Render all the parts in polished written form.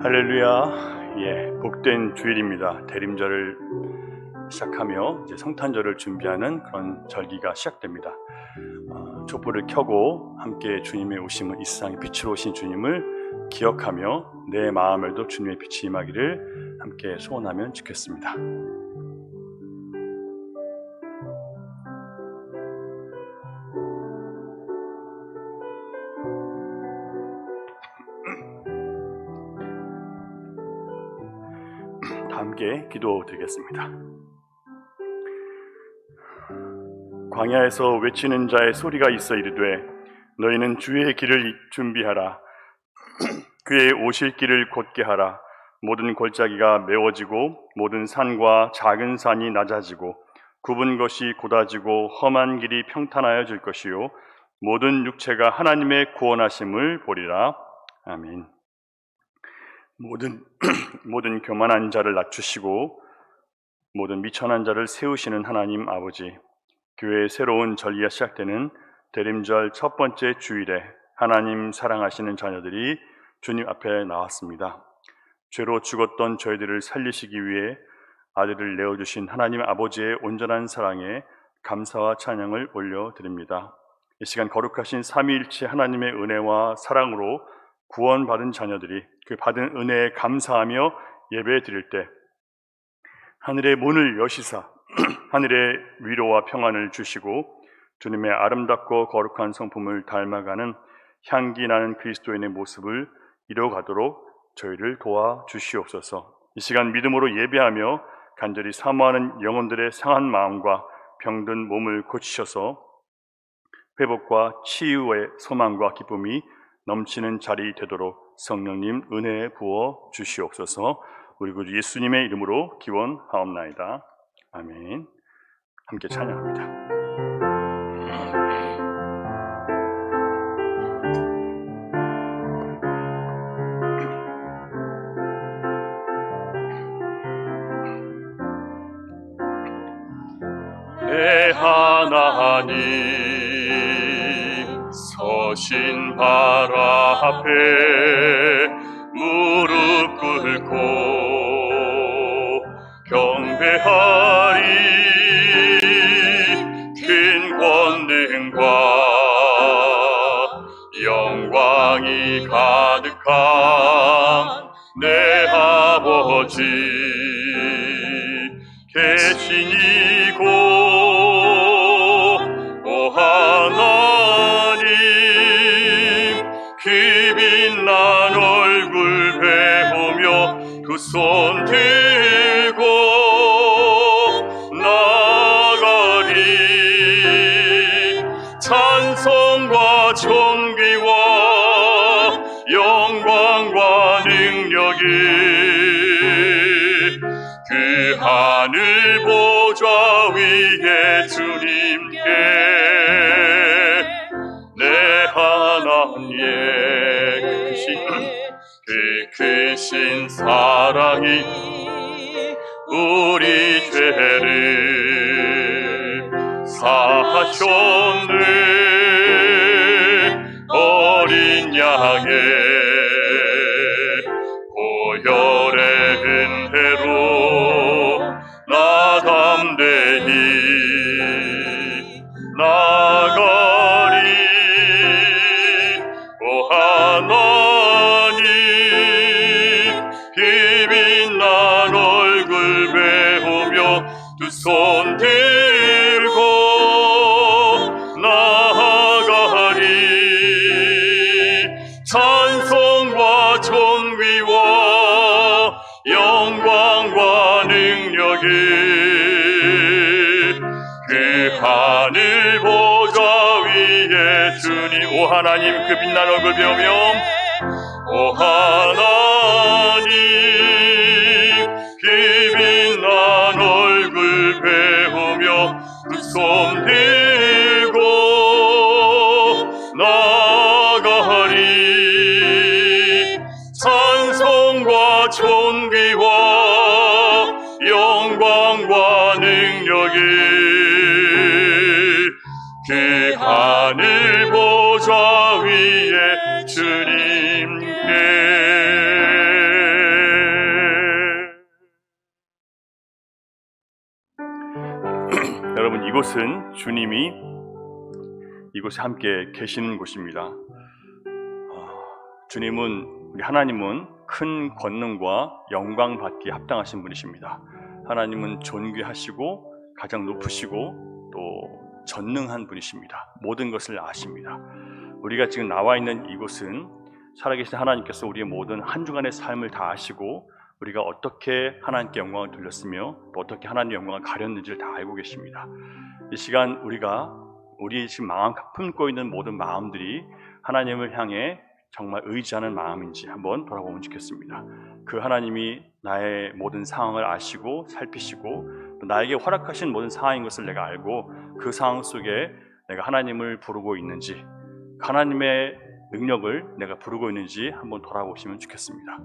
할렐루야. 복된 주일입니다. 대림절을 시작하며 이제 성탄절을 준비하는 그런 절기가 시작됩니다. 촛불을 켜고 함께 주님의 오심을, 이 세상의 빛으로 오신 주님을 기억하며 내 마음에도 주님의 빛이 임하기를 함께 소원하면 좋겠습니다. 함께 기도드리겠습니다. 광야에서 외치는 자의 소리가 있어 이르되 너희는 주의 길을 준비하라. 그의 오실 길을 곧게 하라. 모든 골짜기가 메워지고 모든 산과 작은 산이 낮아지고 굽은 것이 곧아지고 험한 길이 평탄하여질 것이요 모든 육체가 하나님의 구원하심을 보리라. 아멘. 모든 교만한 자를 낮추시고 모든 미천한 자를 세우시는 하나님 아버지, 교회의 새로운 절기가 시작되는 대림절 첫 번째 주일에 하나님 사랑하시는 자녀들이 주님 앞에 나왔습니다. 죄로 죽었던 저희들을 살리시기 위해 아들을 내어주신 하나님 아버지의 온전한 사랑에 감사와 찬양을 올려드립니다. 이 시간 거룩하신 삼위일체 하나님의 은혜와 사랑으로 구원받은 자녀들이 그 받은 은혜에 감사하며 예배 드릴 때 하늘의 문을 여시사 하늘의 위로와 평안을 주시고 주님의 아름답고 거룩한 성품을 닮아가는 향기 나는 그리스도인의 모습을 이뤄가도록 저희를 도와주시옵소서. 이 시간 믿음으로 예배하며 간절히 사모하는 영혼들의 상한 마음과 병든 몸을 고치셔서 회복과 치유의 소망과 기쁨이 넘치는 자리 되도록 성령님 은혜 부어 주시옵소서. 우리 구주 예수님의 이름으로 기원하옵나이다. 아멘. 함께 찬양합니다. 내 하나님 서신 발 앞에 무릎 꿇고 경배하리. 큰 권능과 영광이 가득한 내 아버지 계시니고 오 하나님 그 빛난 얼굴 배우며 두 손 들고 나가리. 찬송과 존귀와 영광과 능력이 그 하늘 보좌 위에 주님께 내 하나님의 그 크신 사랑이 우리 죄를 사하셨네. 어린 양의 보혈의 은혜로 나 담대히 나가리. 오 하나님 그 빛난 얼굴 배우며 두 손 들고 나가리. 찬송과 존귀와 영광과 능력이 그 하늘 보좌 위에 주님. 오 하나님 그 빛난 얼굴 배우며 오 하나님 그 빛난 얼굴 배우며 두 손 들고 나가리. 찬송과 존귀와 영광과 능력이 그 하늘 보좌 위에 주님께 이곳은 주님이 이곳에 함께 계시는 곳입니다. 주님은, 우리 하나님은 큰 권능과 영광 받기에 합당하신 분이십니다. 하나님은 존귀하시고 가장 높으시고 또 전능한 분이십니다. 모든 것을 아십니다. 우리가 지금 나와 있는 이곳은 살아계신 하나님께서 우리의 모든 한 주간의 삶을 다 아시고 우리가 어떻게 하나님께 영광을 돌렸으며 또 어떻게 하나님의 영광을 가렸는지를 다 알고 계십니다. 이 시간 우리 지금 마음 품고 있는 모든 마음들이 하나님을 향해 정말 의지하는 마음인지 한번 돌아보면 좋겠습니다. 그 하나님이 나의 모든 상황을 아시고 살피시고 또 나에게 허락하신 모든 상황인 것을 내가 알고 그 상황 속에 내가 하나님을 부르고 있는지, 하나님의 능력을 내가 부르고 있는지 한번 돌아보시면 좋겠습니다.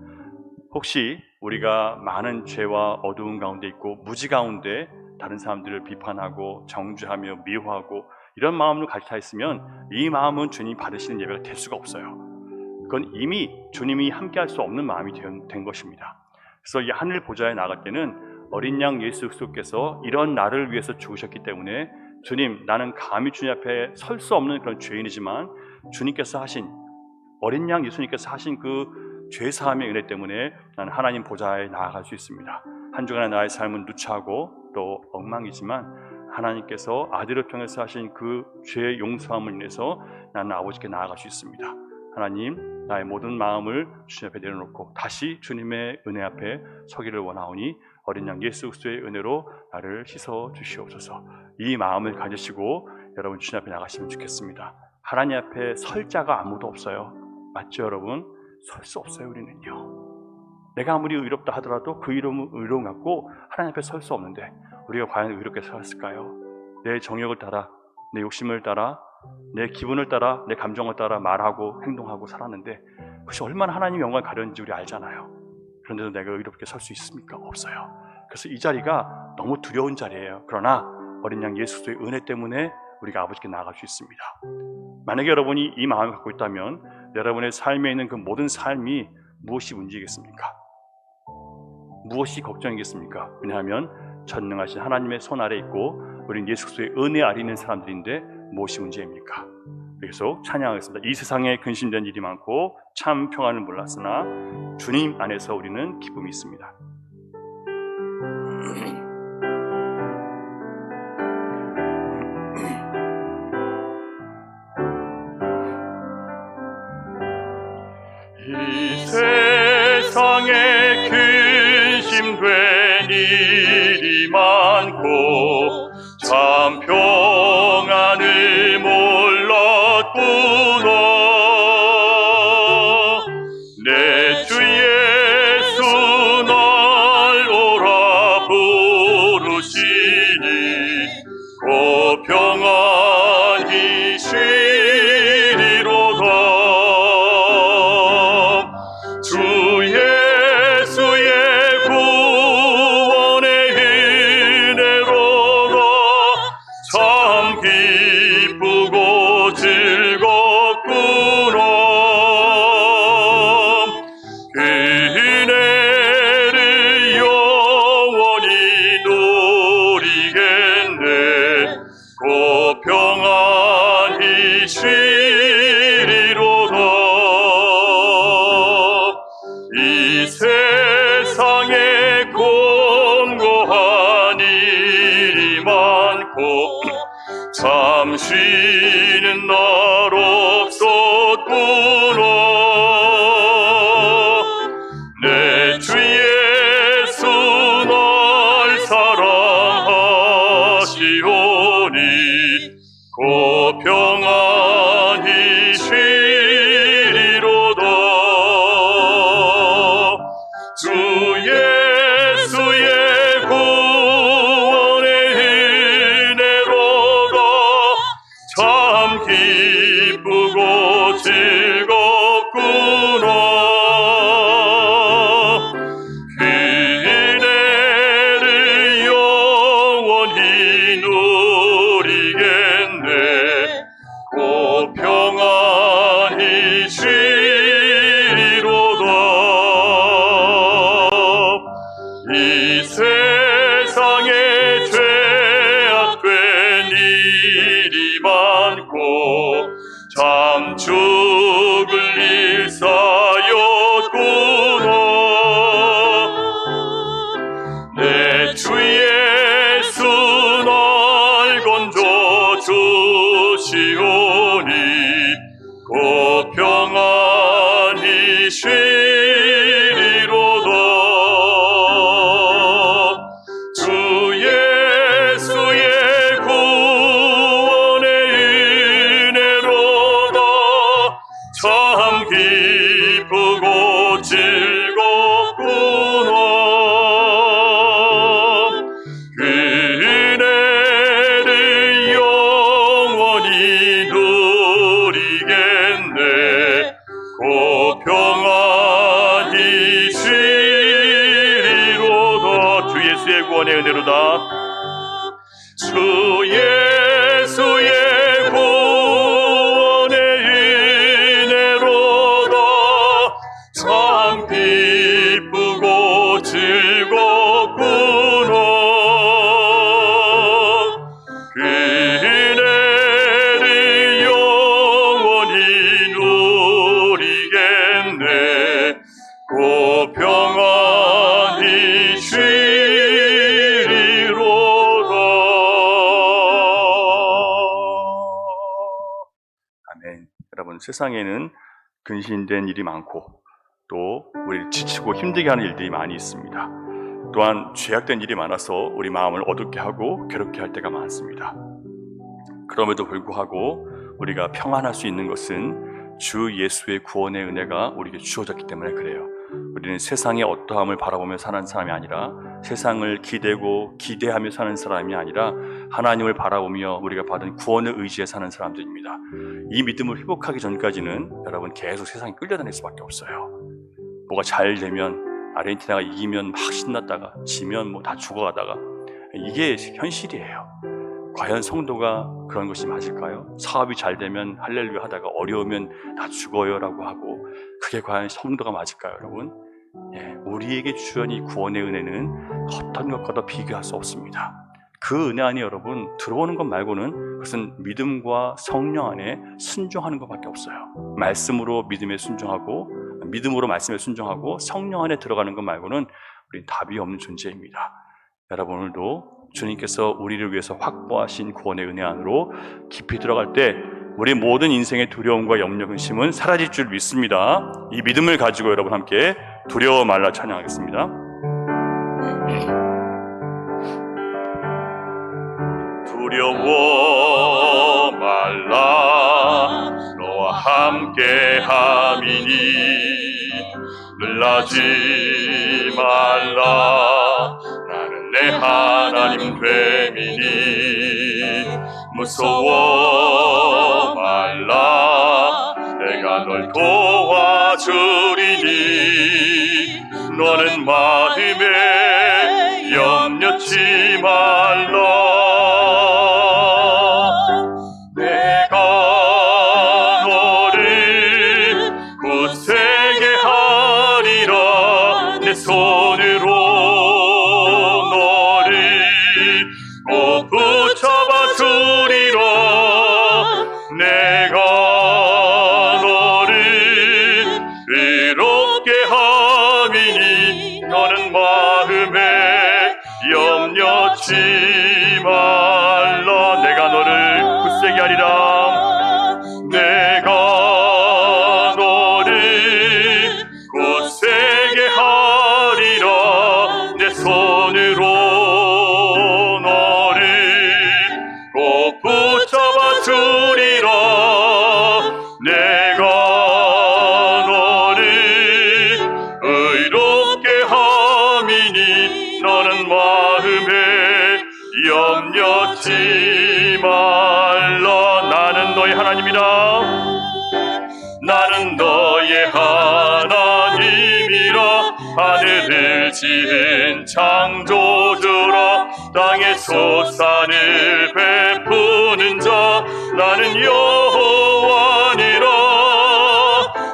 혹시 우리가 많은 죄와 어두운 가운데 있고 무지 가운데 다른 사람들을 비판하고 정죄하며 미워하고 이런 마음을 가지고 있으면 이 마음은 주님이 받으시는 예배가 될 수가 없어요. 그건 이미 주님이 함께할 수 없는 마음이 된 것입니다. 그래서 이 하늘 보좌에 나갈 때는 어린 양 예수 그리스도께서 이런 나를 위해서 죽으셨기 때문에 주님, 나는 감히 주님 앞에 설 수 없는 그런 죄인이지만 주님께서 하신, 어린 양 예수님께서 하신 그 죄사함의 은혜 때문에 나는 하나님 보좌에 나아갈 수 있습니다. 한 주간의 나의 삶은 누차하고 또 엉망이지만 하나님께서 아들을 통해서 하신 그 죄의 용서함을 인해서 나는 아버지께 나아갈 수 있습니다. 하나님, 나의 모든 마음을 주님 앞에 내려놓고 다시 주님의 은혜 앞에 서기를 원하오니 어린 양 예수 그리스도의 은혜로 나를 씻어 주시옵소서. 이 마음을 가지시고 여러분 주님 앞에 나가시면 좋겠습니다. 하나님 앞에 설 자가 아무도 없어요. 맞죠, 여러분? 설 수 없어요, 우리는요. 내가 아무리 의롭다 하더라도 그 의로움 갖고 하나님 앞에 설 수 없는데 우리가 과연 의롭게 살았을까요? 내 정욕을 따라, 내 욕심을 따라, 내 기분을 따라, 내 감정을 따라 말하고 행동하고 살았는데 그것이 얼마나 하나님 영광을 가렸는지 우리 알잖아요. 그런데도 내가 의롭게 설 수 있습니까? 없어요. 그래서 이 자리가 너무 두려운 자리예요. 그러나 어린 양 예수 그리스도의 은혜 때문에 우리가 아버지께 나아갈 수 있습니다. 만약에 여러분이 이 마음을 갖고 있다면 여러분의 삶에 있는 그 모든 삶이 무엇이 문제겠습니까? 무엇이 걱정이겠습니까? 왜냐하면 전능하신 하나님의 손 아래 있고 우린 예수 그리스도의 은혜 아래 있는 사람들인데 무엇이 문제입니까? 계속 찬양하겠습니다. 이 세상에 근심된 일이 많고 참 평안을 몰랐으나 주님 안에서 우리는 기쁨이 있습니다. 이 세상에 근심된 일이 많고 참 평안을 몰랐구나. 내 주 예수 날 오라 부르시니 곧 평안히 쉬리로다. 주 예수의 구원의 예수의 구원의 은혜로다. 주 예수의 구원의 은혜로다. 참 기쁘고 즐겁구나. 그 은혜를 영원히 누리겠네. 곧 평안히 쉬리로다. 아멘. 여러분, 세상에는 근심된 일이 많고 또 우리를 지치고 힘들게 하는 일들이 많이 있습니다. 또한 죄악된 일이 많아서 우리 마음을 어둡게 하고 괴롭게 할 때가 많습니다. 그럼에도 불구하고 우리가 평안할 수 있는 것은 주 예수의 구원의 은혜가 우리에게 주어졌기 때문에 그래요. 우리는 세상의 어떠함을 바라보며 사는 사람이 아니라, 세상을 기대고 기대하며 사는 사람이 아니라 하나님을 바라보며 우리가 받은 구원을 의지해 사는 사람들입니다. 이 믿음을 회복하기 전까지는 여러분 계속 세상에 끌려다닐 수밖에 없어요. 뭐가 잘 되면, 아르헨티나가 이기면 막 신났다가 지면 뭐 다 죽어가다가, 이게 현실이에요. 과연 성도가 그런 것이 맞을까요? 사업이 잘 되면 할렐루야 하다가 어려우면 다 죽어요 라고 하고, 그게 과연 성도가 맞을까요, 여러분? 우리에게 주연 이 구원의 은혜는 어떤 것과도 비교할 수 없습니다. 그 은혜 안에 여러분 들어오는 것 말고는 그것은 믿음과 성령 안에 순종하는 것밖에 없어요. 말씀으로 믿음에 순종하고, 믿음으로 말씀에 순종하고, 성령 안에 들어가는 것 말고는 우리는 답이 없는 존재입니다. 여러분, 오늘도 주님께서 우리를 위해서 확보하신 구원의 은혜 안으로 깊이 들어갈 때 우리 모든 인생의 두려움과 염려, 근심은 사라질 줄 믿습니다. 이 믿음을 가지고 여러분 함께 두려워 말라 찬양하겠습니다. 두려워 말라 너와 함께 함이니 놀라지 말라 나는 내 하나님 됨이니 무서워 말라 내가 널 도와주리니 너는 마음에 염려치 말라 내가 너를 굳세게 하리라 내 손으로 너를 꼭 붙잡아 주리라 내가 너를 의롭게 함이니 너는 마음에 염려치 말라 내가 너를 굳세게 하리라 내가 너를 굳세게 하리라 내 손으로 너를 꼭 붙잡아 주리라 내가 너를 의롭게 함이니 너는 마음에 염려치 말라 나는 너의 하나님이라 나는 너의 하나님이라 하늘을 지은 창조주라 땅의 소산을 베푸는 자 나는 여호와니라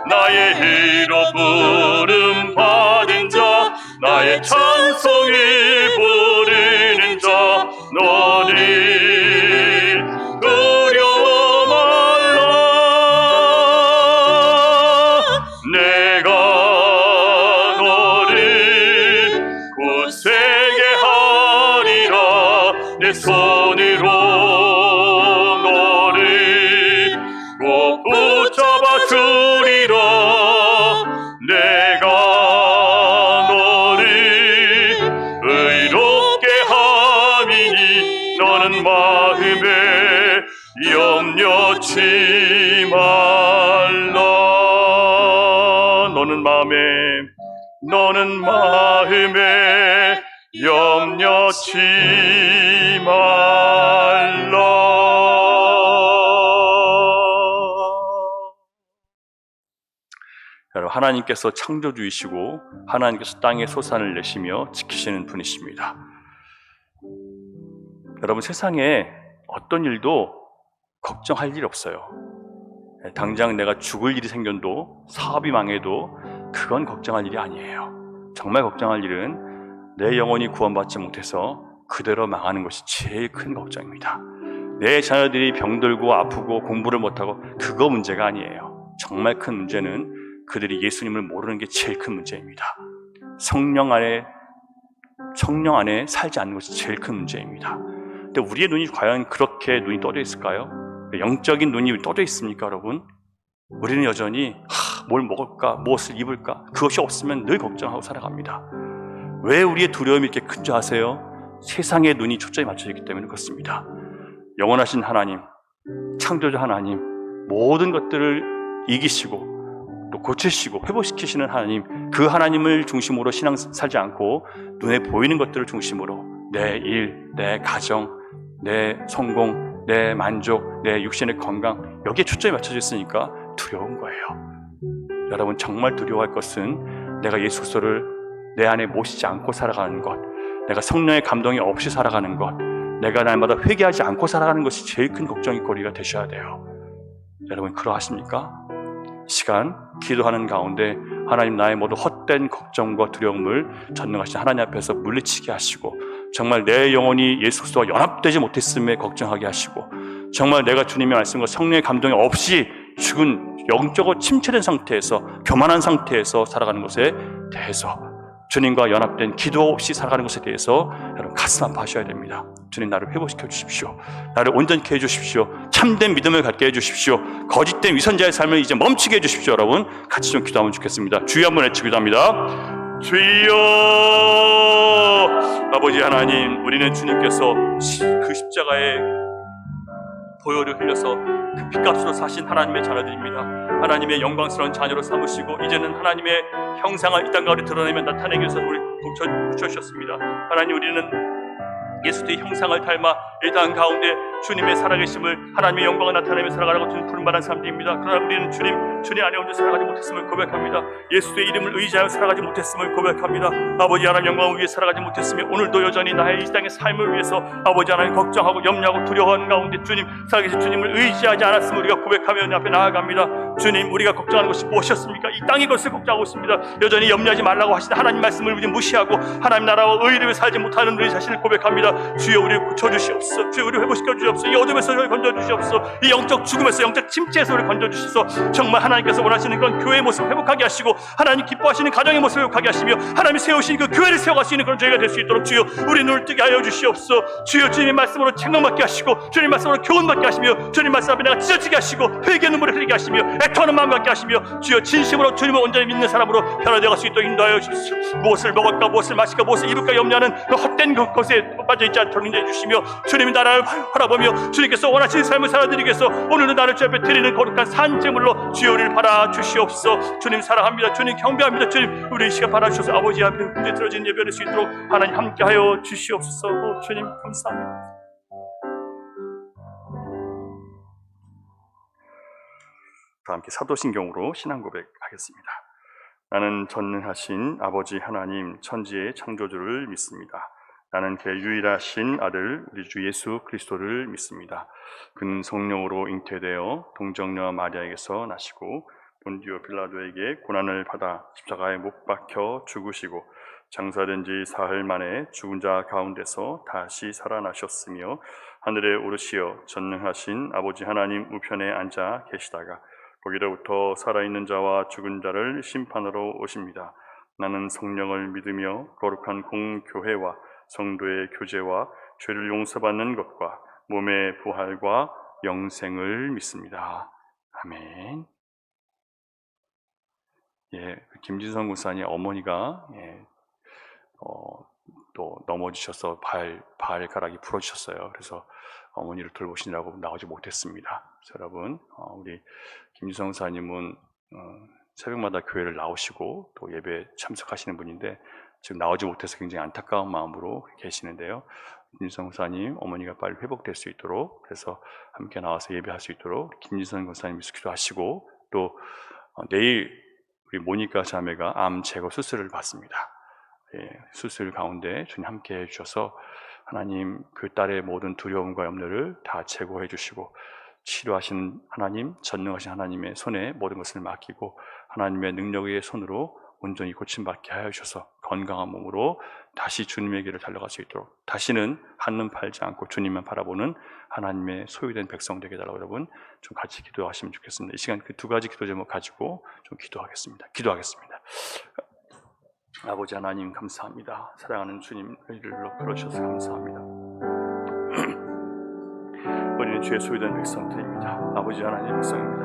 나의 의로 부름 받은 자 나의 찬송을 부르는 자 너를 두려워 말라 내가 너를 굳세게 하리라 내 손으로 너를 꼭 붙잡아 주리라 내가 너를 의롭게 함이니 너는 마음에 염려치 말라 너는 마음에 염려치 말라 여러분 하나님께서 창조주이시고 하나님께서 땅의 소산을 내시며 지키시는 분이십니다. 여러분, 세상에 어떤 일도 걱정할 일 없어요. 당장 내가 죽을 일이 생겨도, 사업이 망해도 그건 걱정할 일이 아니에요. 정말 걱정할 일은 내 영혼이 구원받지 못해서 그대로 망하는 것이 제일 큰 걱정입니다. 내 자녀들이 병들고 아프고 공부를 못하고, 그거 문제가 아니에요. 정말 큰 문제는 그들이 예수님을 모르는 게 제일 큰 문제입니다. 성령 안에 살지 않는 것이 제일 큰 문제입니다. 근데 우리의 눈이 과연 그렇게 눈이 떠져 있을까요? 영적인 눈이 떠져 있습니까, 여러분? 우리는 여전히 뭘 먹을까, 무엇을 입을까, 그것이 없으면 늘 걱정하고 살아갑니다. 왜 우리의 두려움이 이렇게 큰 줄 아세요? 세상의 눈이 초점이 맞춰져 있기 때문에 그렇습니다. 영원하신 하나님, 창조주 하나님, 모든 것들을 이기시고 또 고치시고 회복시키시는 하나님, 그 하나님을 중심으로 신앙 살지 않고 눈에 보이는 것들을 중심으로 내 일, 내 가정, 내 성공, 내 만족, 내 육신의 건강, 여기에 초점이 맞춰져 있으니까 두려운 거예요. 여러분, 정말 두려워할 것은 내가 예수 그리스도를 내 안에 모시지 않고 살아가는 것, 내가 성령의 감동이 없이 살아가는 것, 내가 날마다 회개하지 않고 살아가는 것이 제일 큰 걱정의 거리가 되셔야 돼요. 여러분, 그러하십니까? 시간 기도하는 가운데 하나님, 나의 모든 헛된 걱정과 두려움을 전능하신 하나님 앞에서 물리치게 하시고, 정말 내 영혼이 예수 그리스도와 연합되지 못했음에 걱정하게 하시고, 정말 내가 주님의 말씀과 성령의 감동이 없이 죽은 영적으로 침체된 상태에서, 교만한 상태에서 살아가는 것에 대해서, 주님과 연합된 기도 없이 살아가는 것에 대해서 여러분 가슴 아파하셔야 됩니다. 주님, 나를 회복시켜 주십시오. 나를 온전케 해주십시오. 참된 믿음을 갖게 해주십시오. 거짓된 위선자의 삶을 이제 멈추게 해주십시오. 여러분, 같이 좀 기도하면 좋겠습니다. 주여 한번 외치고 기도합니다. 주여! 아버지 하나님, 우리는 주님께서 그 십자가에 보혈을 흘려서 그 피값으로 사신 하나님의 자녀들입니다. 하나님의 영광스러운 자녀로 삼으시고, 이제는 하나님의 형상을 이 땅 가운데 드러내며 나타내기 위해서 우리 붙여주셨습니다. 하나님, 우리는 예수의 형상을 닮아 이 땅 가운데 주님의 살아계심을, 하나님의 영광을 나타내며 살아가라고 주님 부름받은 사람들입니다. 그러나 우리는 주님 안에 혼자 살아가지 못했음을 고백합니다. 예수의 이름을 의지하여 살아가지 못했음을 고백합니다. 아버지 하나님, 영광을 위해 살아가지 못했으며 오늘도 여전히 나의 이 땅의 삶을 위해서 아버지 하나님 걱정하고 염려하고 두려워하는 가운데 주님, 살아계신 주님을 의지하지 않았음을 우리가 고백하며 앞에 나아갑니다. 주님, 우리가 걱정하는 것이 무엇이었습니까? 이 땅의 것을 걱정하고 있습니다. 여전히 염려하지 말라고 하시는 하나님 말씀을 우리 무시하고 하나님 나라와 의를 위해 살지 못하는 우리 자신을 고백합니다. 주여, 우리를 고쳐주시옵소서. 주여, 우리를 회복시켜 주시옵소서. 이 어둠에서 우리를 건져주시옵소서. 이 영적 죽음에서, 영적 침체에서 우리를 건져주시옵소서. 정말 하나님께서 원하시는 그런 교회의 모습을 회복하게 하시고, 하나님 기뻐하시는 가정의 모습을 회복하게 하시며, 하나님이 세우신 그 교회를 세워갈 수 있는 그런 저희가 될 수 있도록 주여, 우리 눈을 뜨게 하여 주시옵소서. 주여, 주님의 말씀으로 책망받게 하시고, 주님의 말씀으로 교훈받게 하시며, 주님 말씀 앞에 내가 찢어지게 하시고, 회개 눈물을 흘리게 하시며, 애통하는 마음 갖게 하시며, 주여, 진심으로 주님을 온전히 믿는 사람으로 변화되어 갈 수 있도록 인도하여 주십시오. 무엇을 먹을까, 무엇을 마실까, 무엇을 입을까 염려하는 그 헛된 그것에 빠져있지 않도록 인도해 주시며, 주님이 나라를 바라보며 주님께서 원하시는 삶을 살아드리기 위해서 오늘은 나를 주 앞에 드리는 거룩한 산제물로 주여 우리를 바라 주시옵소서. 주님 사랑합니다. 주님 경배합니다. 주님, 우리 이 시간 바라 주셔서 아버지 앞에 문제 들어진 예배할 수 있도록 하나님 함께하여 주시옵소서. 주님 감사합니다. 다 함께 사도신경으로 신앙 고백하겠습니다. 나는 전능하신 아버지 하나님, 천지의 창조주를 믿습니다. 나는 그의 유일하신 아들 우리 주 예수 그리스도를 믿습니다. 그는 성령으로 잉태되어 동정녀 마리아에게서 나시고 본디오 빌라도에게 고난을 받아 십자가에 못 박혀 죽으시고 장사된 지 사흘 만에 죽은 자 가운데서 다시 살아나셨으며 하늘에 오르시어 전능하신 아버지 하나님 우편에 앉아 계시다가 거기로부터 살아있는 자와 죽은 자를 심판하러 오십니다. 나는 성령을 믿으며 거룩한 공교회와 성도의 교제와 죄를 용서받는 것과 몸의 부활과 영생을 믿습니다. 아멘. 김진성 군사님 어머니가 또 넘어지셔서 발가락이 부러지셨어요. 그래서 어머니를 돌보시느라고 나오지 못했습니다. 그래서 여러분, 우리 김진성 군사님은 새벽마다 교회를 나오시고 또 예배에 참석하시는 분인데 지금 나오지 못해서 굉장히 안타까운 마음으로 계시는데요. 김진성 권사님 어머니가 빨리 회복될 수 있도록, 그래서 함께 나와서 예배할 수 있도록 김진성 권사님이 기도하시고, 또 내일 우리 모니카 자매가 암 제거 수술을 받습니다. 수술 가운데 주님 함께 해주셔서 하나님 그 딸의 모든 두려움과 염려를 다 제거해 주시고 치료하시는 하나님, 전능하신 하나님의 손에 모든 것을 맡기고 하나님의 능력의 손으로 온전히 고침받게 하여 주셔서 건강한 몸으로 다시 주님의 길을 달려갈 수 있도록 다시는 한눈 팔지 않고 주님만 바라보는 하나님의 소유된 백성 되게 해달라고 여러분 좀 같이 기도하시면 좋겠습니다. 이 시간 그 두 가지 기도 제목 가지고 좀 기도하겠습니다. 아버지 하나님 감사합니다. 사랑하는 주님 이름으로 불러주셔서 감사합니다. 우리는 주의 소유된 백성들입니다. 아버지 하나님 백성입니다.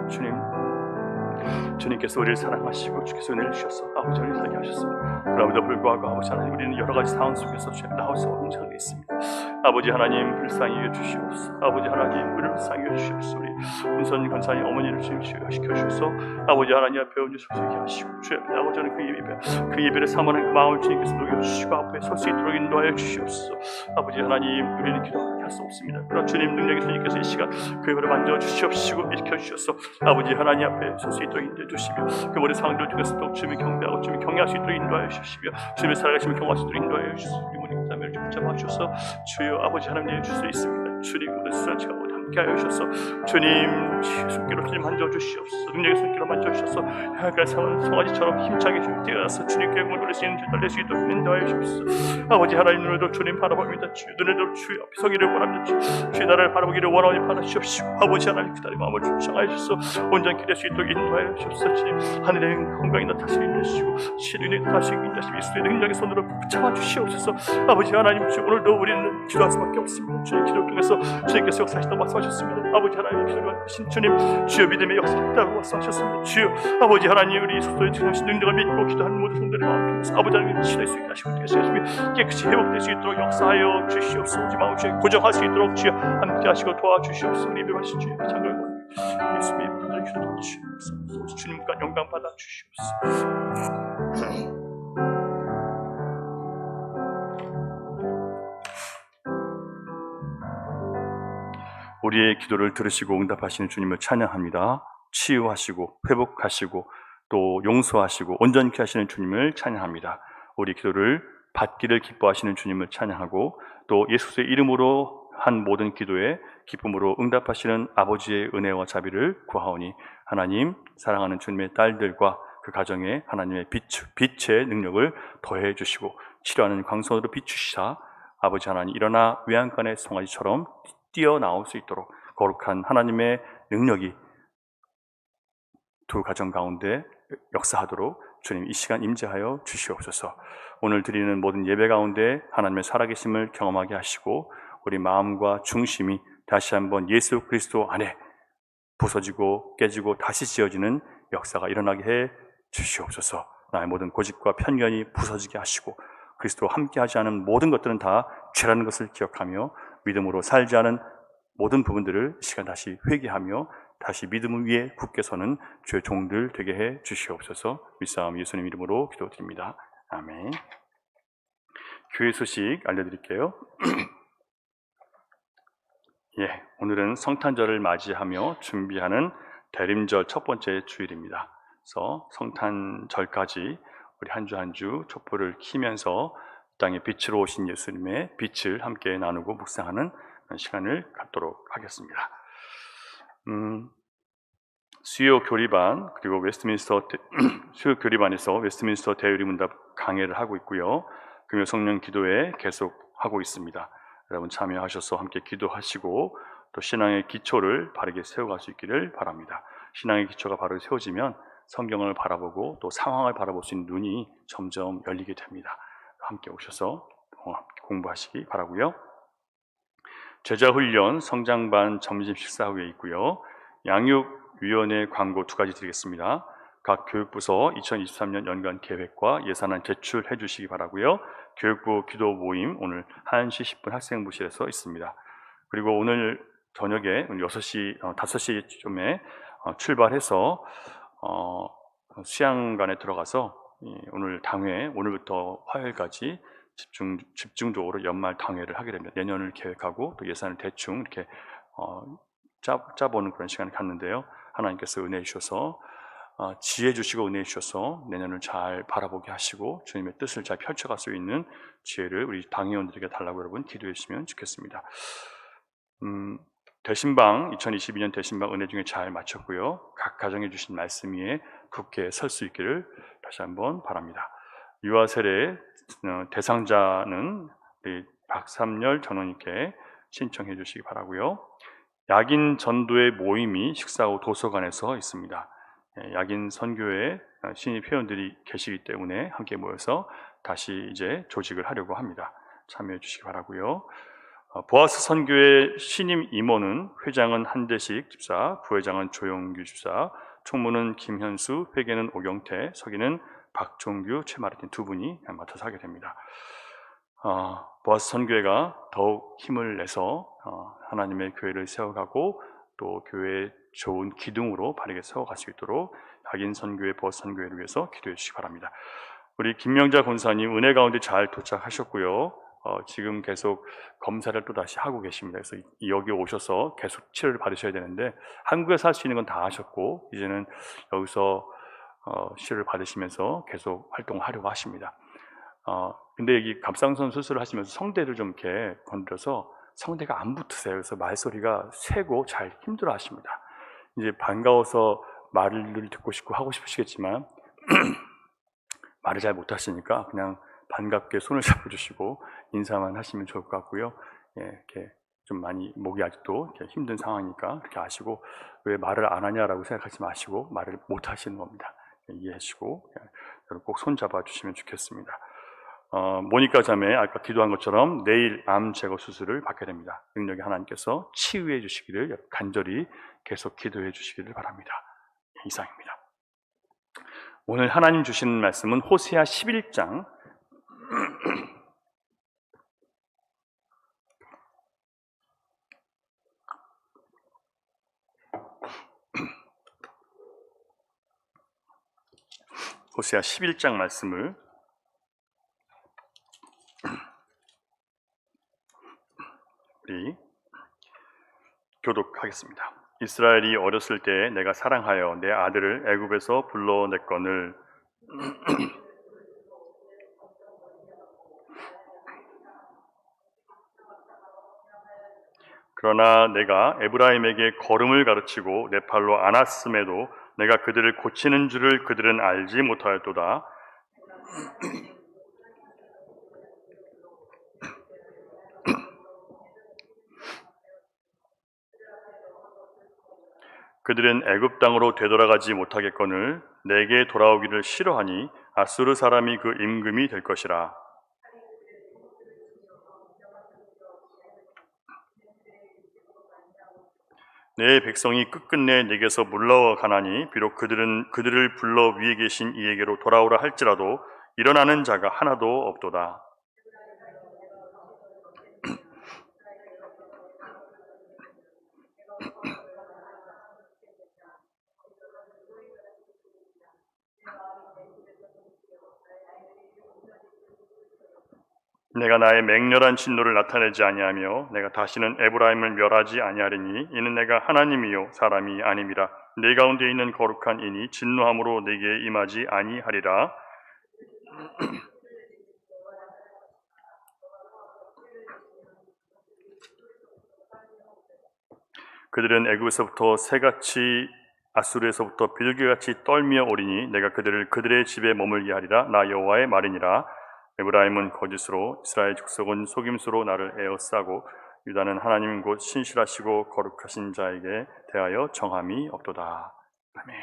주님께서 우리를 사랑하시고 주께서 은혜를 주셔서 아버지 우리를 살게 하셨습니다. 그럼에도 불구하고 아버지 하나님 우리는 여러 가지 상황 속에서 주님 나올 수 없는 상황에 있습니다. 아버지 하나님 불쌍히 여주시옵소서. 아버지 하나님 우리를 불쌍히 여주시옵소서. 우리 은선 권사님 어머니를 주님 치유시켜 주셔서 아버지 하나님 앞에 온전히 서게 하시고 주의 앞에 아버지 하나님 그 예배를 사모하는 그 마음을 주님께서 녹여주시고 앞에 설 수 있도록 인도하여 주시옵소서. 아버지 하나님 우리는 기도하게 할 수 없습니다. 그러나 주님 능력의 주님께서 이 시간 그 예배를 만져 주시옵시고 일으켜 주셔서 아버지 하나님 앞에 설 수 있도록 인도해 주시며 그 모든 상황들을 통해서 또 주님을 경배하고 주님을 경외할 수 있도록 인도하여 주시며 주님을 살아가시며 경외할 수 있도록 인도하여 주시옵소서. 우리 모든 기도를 붙잡아 주셔서 주여 아버지 하나님 줄 수 있습니다. 주님 오늘 수단치가 함께하여 주셔서 주님 손길로 주님 만져주시옵소서. 능력의 손길로 만져주셔서 하얀 송아지처럼 힘차게 주님 뛰어나서 주님께 영광을 돌릴 수 있는 줄 달릴 수 있도록 인도하여 주옵소서. 아버지 하나님 눈을 들어 주님 바라봅니다. 주 눈을 들어 주 앞에 서기를 원합니다. 주의 나라를 바라보기를 원하오니 받아주시옵시고 아버지 하나님 그날의 마음을 충성하여 주셔서 온전히 될 수 있도록 인도하여 주옵소서. 주님 하늘의 건강이 나타나시게 인도하시고 시륜이 나타나시게 인도하시고 예수의 능력의 손으로 붙잡아 주시옵소서. 아버지 하나님 주 오늘도 우리는 기도할 수밖에 없습니다. 주의 기도를 통해서 주님께서 역사하시다 말씀하셨습니다. 아버지 하나님 기도하신 주님 주여 믿음의 역사했다고 말씀하셨습니다. 주여 아버지 하나님 우리 속도에 주신 능력을 믿고 기도하는 모든 성도들의 마음 통해서 아버지 하나님 치료할 수 있게 하시고 되시겠습니다. 깨끗이 회복될 수 있도록 역사하여 주시옵소서. 우리 마음을 주여 고정할 수 있도록 주여 함께 하시고 도와주시옵소서. 우리 예배하신 주의 장을 예수님의 이름으로 기도해 주시옵소서. 주님과 영광 받아 주시옵소서. 우리의 기도를 들으시고 응답하시는 주님을 찬양합니다. 치유하시고 회복하시고 또 용서하시고 온전케 하시는 주님을 찬양합니다. 우리 기도를 받기를 기뻐하시는 주님을 찬양하고 또 예수의 이름으로 한 모든 기도에 기쁨으로 응답하시는 아버지의 은혜와 자비를 구하오니 하나님 사랑하는 주님의 딸들과 그 가정에 하나님의 빛의 능력을 더해 주시고 치료하는 광선으로 비추시사 아버지 하나님 일어나 외양간의 송아지처럼 뛰어나올 수 있도록 거룩한 하나님의 능력이 두 가정 가운데 역사하도록 주님 이 시간 임재하여 주시옵소서. 오늘 드리는 모든 예배 가운데 하나님의 살아계심을 경험하게 하시고 우리 마음과 중심이 다시 한번 예수 그리스도 안에 부서지고 깨지고 다시 지어지는 역사가 일어나게 해 주시옵소서. 나의 모든 고집과 편견이 부서지게 하시고 그리스도와 함께하지 않은 모든 것들은 다 죄라는 것을 기억하며 믿음으로 살지 않은 모든 부분들을 이 시간 다시 회개하며 다시 믿음 위에 굳게 서는 주의 종들 되게 해 주시옵소서. 믿사옵 예수님 이름으로 기도드립니다. 아멘. 교회 소식 알려드릴게요. 오늘은 성탄절을 맞이하며 준비하는 대림절 첫 번째 주일입니다. 그래서 성탄절까지 우리 한 주 한 주 촛불을 켜면서 땅에 빛으로 오신 예수님의 빛을 함께 나누고 묵상하는 시간을 갖도록 하겠습니다. 수요 교리반 그리고 수요 교리반에서 웨스트민스터 대유리문답 강해를 하고 있고요. 금요 성령 기도회 계속 하고 있습니다. 여러분 참여하셔서 함께 기도하시고 또 신앙의 기초를 바르게 세워갈 수 있기를 바랍니다. 신앙의 기초가 바로 세워지면 성경을 바라보고 또 상황을 바라볼 수 있는 눈이 점점 열리게 됩니다. 함께 오셔서 공부하시기 바라고요. 제자훈련 성장반 점심 식사 후에 있고요. 양육위원회 광고 두 가지 드리겠습니다. 각 교육부서 2023년 연간 계획과 예산안 제출해 주시기 바라고요. 교육부 기도 모임 오늘 1시 10분 학생부실에서 있습니다. 그리고 오늘 저녁에 5시쯤에 출발해서 수양관에 들어가서 오늘 당회 오늘부터 화요일까지 집중적으로 연말 당회를 하게 됩니다. 내년을 계획하고 또 예산을 대충 이렇게 짜보는 그런 시간을 갖는데요. 하나님께서 은혜 주셔서 지혜 주시고 은혜 주셔서 내년을 잘 바라보게 하시고 주님의 뜻을 잘 펼쳐갈 수 있는 지혜를 우리 당회원들에게 달라고 여러분 기도해 주시면 좋겠습니다. 대신방 2022년 대신방 은혜 중에 잘 마쳤고요. 각 가정에 주신 말씀 위에 굳게 설 수 있기를 다시 한번 바랍니다. 유아 세례 대상자는 박삼열 전원님께 신청해 주시기 바라고요. 약인 전도회 모임이 식사 후 도서관에서 있습니다. 약인 선교회 신입 회원들이 계시기 때문에 함께 모여서 다시 이제 조직을 하려고 합니다. 참여해 주시기 바라고요. 보아스 선교회 신임 임원은 회장은 한대식 집사, 부회장은 조용규 집사, 총무는 김현수, 회계는 오경태, 서기는 박종규, 최마르틴 두 분이 맡아서 하게 됩니다. 보아스 선교회가 더욱 힘을 내서 하나님의 교회를 세워가고 또 교회의 좋은 기둥으로 바르게 세워갈 수 있도록 약인 선교회, 보아스 선교회를 위해서 기도해 주시기 바랍니다. 우리 김명자 권사님 은혜 가운데 잘 도착하셨고요. 지금 계속 검사를 또 다시 하고 계십니다. 그래서 여기 오셔서 계속 치료를 받으셔야 되는데 한국에서 할 수 있는 건 다 하셨고 이제는 여기서 치료를 받으시면서 계속 활동하려고 하십니다. 근데 여기 갑상선 수술을 하시면서 성대를 좀 이렇게 건드려서 성대가 안 붙으세요. 그래서 말소리가 새고 잘 힘들어 하십니다. 이제 반가워서 말을 듣고 싶고 하고 싶으시겠지만 말을 잘 못 하시니까 그냥 반갑게 손을 잡아주시고 인사만 하시면 좋을 것 같고요. 이렇게 좀 많이 목이 아직도 이렇게 힘든 상황이니까 그렇게 아시고 왜 말을 안 하냐라고 생각하지 마시고 말을 못 하시는 겁니다. 이해해 주시고 여러분 꼭 손 잡아주시면 좋겠습니다. 모니카 자매 아까 기도한 것처럼 내일 암 제거 수술을 받게 됩니다. 능력이 하나님께서 치유해 주시기를 간절히 계속 기도해 주시기를 바랍니다. 이상입니다. 오늘 하나님 주시는 말씀은 호세아 11장 호세아 11장 말씀을 우리 교독하겠습니다. 이스라엘이 어렸을 때 내가 사랑하여 내 아들을 애굽에서 불러냈거늘 그러나 내가 에브라임에게 걸음을 가르치고 내 팔로 안았음에도 내가 그들을 고치는 줄을 그들은 알지 못하였도다. 그들은 애굽 땅으로 되돌아가지 못하겠거늘 내게 돌아오기를 싫어하니 아수르 사람이 그 임금이 될 것이라. 내 백성이 끝끝내 내게서 물러가나니 비록 그들을 불러 위에 계신 이에게로 돌아오라 할지라도 일어나는 자가 하나도 없도다. 내가 나의 맹렬한 진노를 나타내지 아니하며 내가 다시는 에브라임을 멸하지 아니하리니 이는 내가 하나님이요 사람이 아님이라. 내 가운데 있는 거룩한 이니 진노함으로 내게 임하지 아니하리라. 그들은 애굽에서부터 새같이 아수르에서부터 비둘기같이 떨며 오리니 내가 그들의 집에 머물게 하리라. 나 여호와의 말이니라. 에브라임은 거짓으로 이스라엘 족속은 속임수로 나를 에워싸고 유다는 하나님 곧 신실하시고 거룩하신 자에게 대하여 정함이 없도다. 아멘.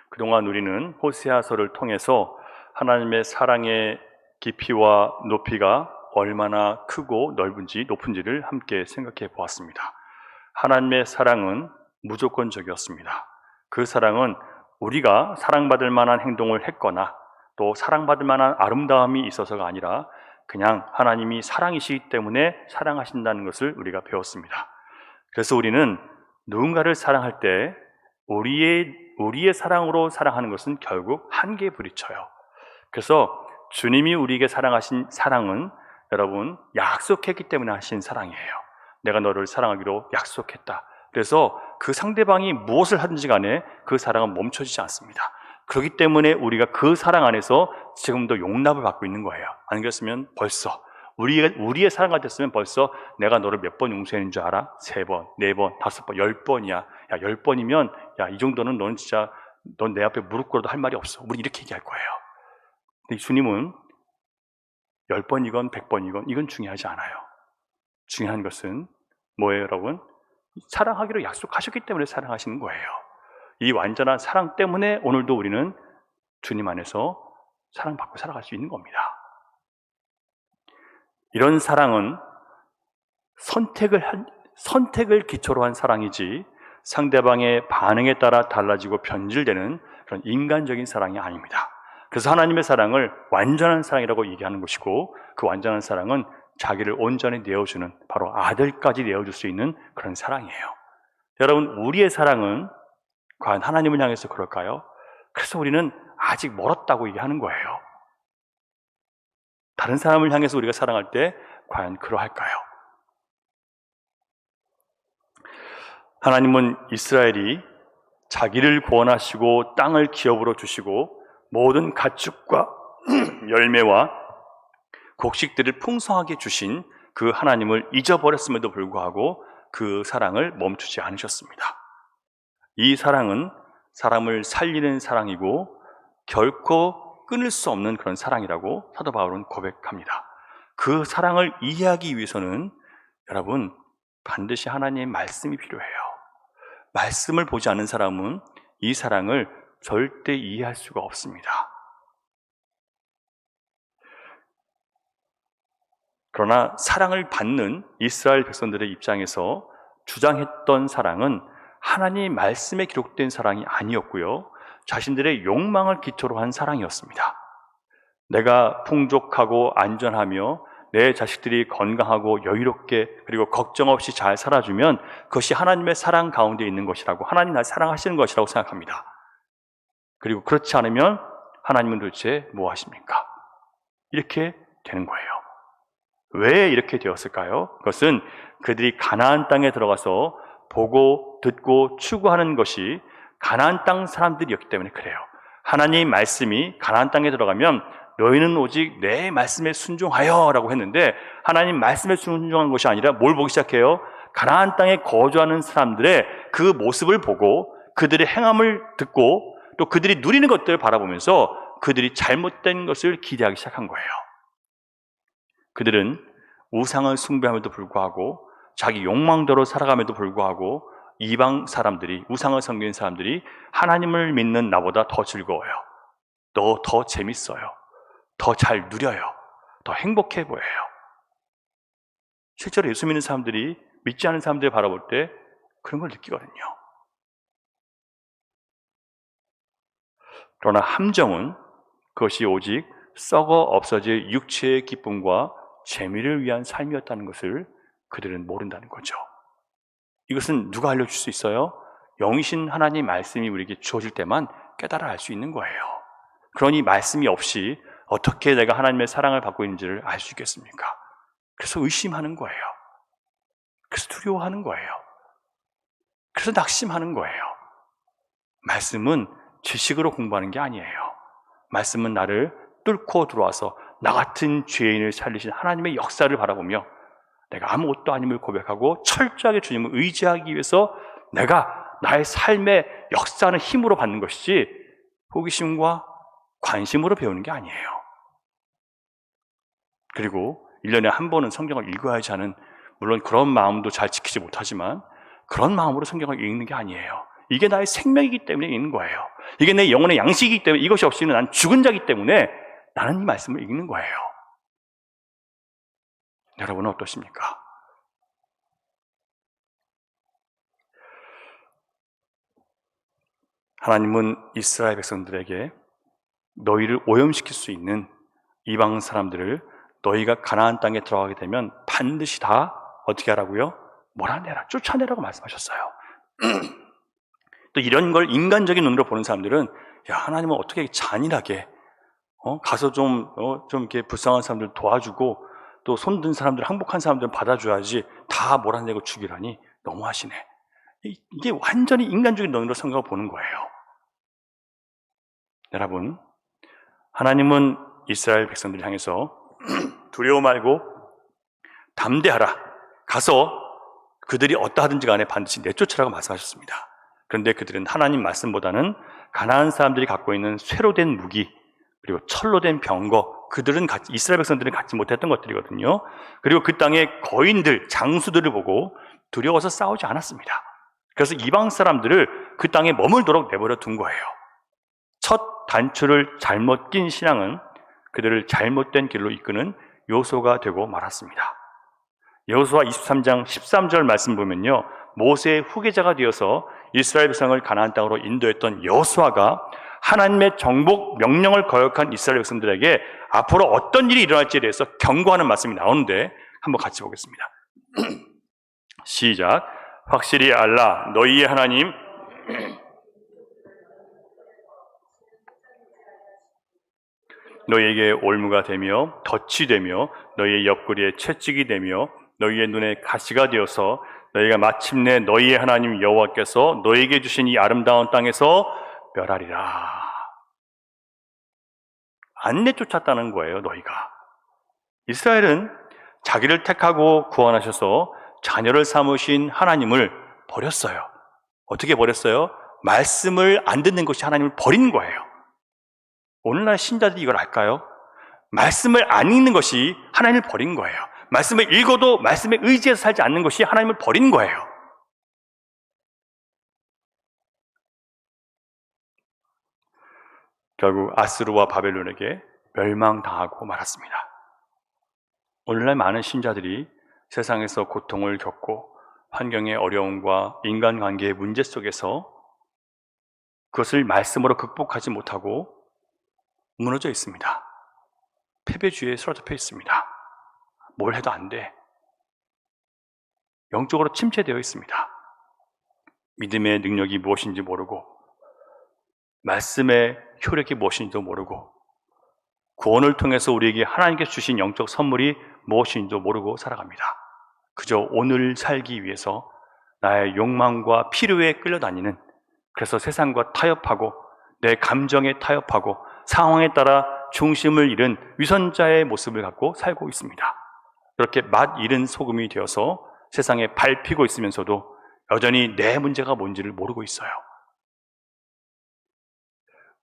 그동안 우리는 호세아서를 통해서 하나님의 사랑의 깊이와 높이가 얼마나 크고 넓은지 높은지를 함께 생각해 보았습니다. 하나님의 사랑은 무조건적이었습니다. 그 사랑은 우리가 사랑받을 만한 행동을 했거나 또 사랑받을 만한 아름다움이 있어서가 아니라 그냥 하나님이 사랑이시기 때문에 사랑하신다는 것을 우리가 배웠습니다. 그래서 우리는 누군가를 사랑할 때 우리의 사랑으로 사랑하는 것은 결국 한계에 부딪혀요. 그래서 주님이 우리에게 사랑하신 사랑은 여러분 약속했기 때문에 하신 사랑이에요. 내가 너를 사랑하기로 약속했다. 그래서 그 상대방이 무엇을 하든지 간에 그 사랑은 멈춰지지 않습니다. 그렇기 때문에 우리가 그 사랑 안에서 지금도 용납을 받고 있는 거예요. 안 그랬으면 벌써 우리의 사랑 같았으면 벌써 내가 너를 몇 번 용서했는 줄 알아? 3번, 4번, 5번, 10번이야. 야, 10번이면 야, 이 정도는 너는 진짜 넌 내 앞에 무릎 꿇어도 할 말이 없어. 우리 이렇게 얘기할 거예요. 근데 주님은 10번이건 100번이건 이건 중요하지 않아요. 중요한 것은 뭐예요, 여러분? 사랑하기로 약속하셨기 때문에 사랑하시는 거예요. 이 완전한 사랑 때문에 오늘도 우리는 주님 안에서 사랑받고 살아갈 수 있는 겁니다. 이런 사랑은 선택을 기초로 한 사랑이지 상대방의 반응에 따라 달라지고 변질되는 그런 인간적인 사랑이 아닙니다. 그래서 하나님의 사랑을 완전한 사랑이라고 얘기하는 것이고, 그 완전한 사랑은 자기를 온전히 내어주는, 바로 아들까지 내어줄 수 있는 그런 사랑이에요. 여러분, 우리의 사랑은 과연 하나님을 향해서 그럴까요? 그래서 우리는 아직 멀었다고 얘기하는 거예요. 다른 사람을 향해서 우리가 사랑할 때 과연 그러할까요? 하나님은 이스라엘이 자기를 구원하시고 땅을 기업으로 주시고 모든 가축과 열매와 곡식들을 풍성하게 주신 그 하나님을 잊어버렸음에도 불구하고 그 사랑을 멈추지 않으셨습니다. 이 사랑은 사람을 살리는 사랑이고 결코 끊을 수 없는 그런 사랑이라고 사도 바울은 고백합니다. 그 사랑을 이해하기 위해서는 여러분 반드시 하나님의 말씀이 필요해요. 말씀을 보지 않는 사람은 이 사랑을 절대 이해할 수가 없습니다. 그러나 사랑을 받는 이스라엘 백성들의 입장에서 주장했던 사랑은 하나님의 말씀에 기록된 사랑이 아니었고요, 자신들의 욕망을 기초로 한 사랑이었습니다. 내가 풍족하고 안전하며 내 자식들이 건강하고 여유롭게 그리고 걱정 없이 잘 살아주면 그것이 하나님의 사랑 가운데 있는 것이라고, 하나님 날 사랑하시는 것이라고 생각합니다. 그리고 그렇지 않으면 하나님은 도대체 뭐 하십니까? 이렇게 되는 거예요. 왜 이렇게 되었을까요? 그것은 그들이 가나안 땅에 들어가서 보고 듣고 추구하는 것이 가나안 땅 사람들이었기 때문에 그래요. 하나님의 말씀이 가나안 땅에 들어가면 너희는 오직 내 말씀에 순종하여 라고 했는데, 하나님 말씀에 순종한 것이 아니라 뭘 보기 시작해요? 가나안 땅에 거주하는 사람들의 그 모습을 보고 그들의 행함을 듣고 또 그들이 누리는 것들을 바라보면서 그들이 잘못된 것을 기대하기 시작한 거예요. 그들은 우상을 숭배함에도 불구하고 자기 욕망대로 살아감에도 불구하고 이방 사람들이, 우상을 섬기는 사람들이 하나님을 믿는 나보다 더 즐거워요. 더 재밌어요. 더 잘 누려요. 더 행복해 보여요. 실제로 예수 믿는 사람들이 믿지 않은 사람들을 바라볼 때 그런 걸 느끼거든요. 그러나 함정은 그것이 오직 썩어 없어질 육체의 기쁨과 재미를 위한 삶이었다는 것을 그들은 모른다는 거죠. 이것은 누가 알려줄 수 있어요? 영이신 하나님의 말씀이 우리에게 주어질 때만 깨달아 알 수 있는 거예요. 그러니 말씀이 없이 어떻게 내가 하나님의 사랑을 받고 있는지를 알 수 있겠습니까? 그래서 의심하는 거예요. 그래서 두려워하는 거예요. 그래서 낙심하는 거예요. 말씀은 지식으로 공부하는 게 아니에요. 말씀은 나를 뚫고 들어와서 나 같은 죄인을 살리신 하나님의 역사를 바라보며 내가 아무것도 아님을 고백하고 철저하게 주님을 의지하기 위해서 내가 나의 삶의 역사는 힘으로 받는 것이지 호기심과 관심으로 배우는 게 아니에요. 그리고 1년에 한 번은 성경을 읽어야지 하는, 물론 그런 마음도 잘 지키지 못하지만 그런 마음으로 성경을 읽는 게 아니에요. 이게 나의 생명이기 때문에 읽는 거예요. 이게 내 영혼의 양식이기 때문에, 이것이 없이는 난 죽은 자이기 때문에 나는 이 말씀을 읽는 거예요. 여러분은 어떠십니까? 하나님은 이스라엘 백성들에게 너희를 오염시킬 수 있는 이방 사람들을 너희가 가나안 땅에 들어가게 되면 반드시 다 어떻게 하라고요? 몰아내라, 쫓아내라고 말씀하셨어요. 또 이런 걸 인간적인 눈으로 보는 사람들은 야, 하나님은 어떻게 잔인하게 가서 좀 이렇게 불쌍한 사람들 도와주고 또 손든 사람들, 항복한 사람들은 받아줘야지 다 몰아내고 죽이라니 너무하시네. 이게 완전히 인간적인 논리로 성경을 보는 거예요. 여러분, 하나님은 이스라엘 백성들을 향해서 두려워 말고 담대하라. 가서 그들이 어떠하든지 간에 반드시 내쫓으라고 말씀하셨습니다. 그런데 그들은 하나님 말씀보다는 가나안 사람들이 갖고 있는 쇠로 된 무기, 그리고 철로 된 병거, 그들은 이스라엘 백성들은 갖지 못했던 것들이거든요. 그리고 그 땅의 거인들, 장수들을 보고 두려워서 싸우지 않았습니다. 그래서 이방 사람들을 그 땅에 머물도록 내버려 둔 거예요. 첫 단추를 잘못 낀 신앙은 그들을 잘못된 길로 이끄는 요소가 되고 말았습니다. 여호수아 23장 13절 말씀 보면요, 모세의 후계자가 되어서 이스라엘 백성을 가나안 땅으로 인도했던 여호수아가 하나님의 정복 명령을 거역한 이스라엘 백성들에게 앞으로 어떤 일이 일어날지에 대해서 경고하는 말씀이 나오는데 한번 같이 보겠습니다. 시작. 확실히 알라, 너희의 하나님 너희에게 올무가 되며 덫이 되며 너희의 옆구리에 채찍이 되며 너희의 눈에 가시가 되어서 너희가 마침내 너희의 하나님 여호와께서 너희에게 주신 이 아름다운 땅에서 멸하리라. 안 내쫓았다는 거예요. 너희가. 이스라엘은 자기를 택하고 구원하셔서 자녀를 삼으신 하나님을 버렸어요. 어떻게 버렸어요? 말씀을 안 듣는 것이 하나님을 버린 거예요. 오늘날 신자들이 이걸 알까요? 말씀을 안 읽는 것이 하나님을 버린 거예요. 말씀을 읽어도 말씀에 의지해서 살지 않는 것이 하나님을 버린 거예요. 결국 아스루와 바벨론에게 멸망당하고 말았습니다. 오늘날 많은 신자들이 세상에서 고통을 겪고 환경의 어려움과 인간관계의 문제 속에서 그것을 말씀으로 극복하지 못하고 무너져 있습니다. 패배주의에 사로잡혀 있습니다. 뭘 해도 안 돼. 영적으로 침체되어 있습니다. 믿음의 능력이 무엇인지 모르고 말씀의 효력이 무엇인지도 모르고 구원을 통해서 우리에게 하나님께서 주신 영적 선물이 무엇인지도 모르고 살아갑니다. 그저 오늘 살기 위해서 나의 욕망과 필요에 끌려다니는, 그래서 세상과 타협하고 내 감정에 타협하고 상황에 따라 중심을 잃은 위선자의 모습을 갖고 살고 있습니다. 그렇게 맛 잃은 소금이 되어서 세상에 밟히고 있으면서도 여전히 내 문제가 뭔지를 모르고 있어요.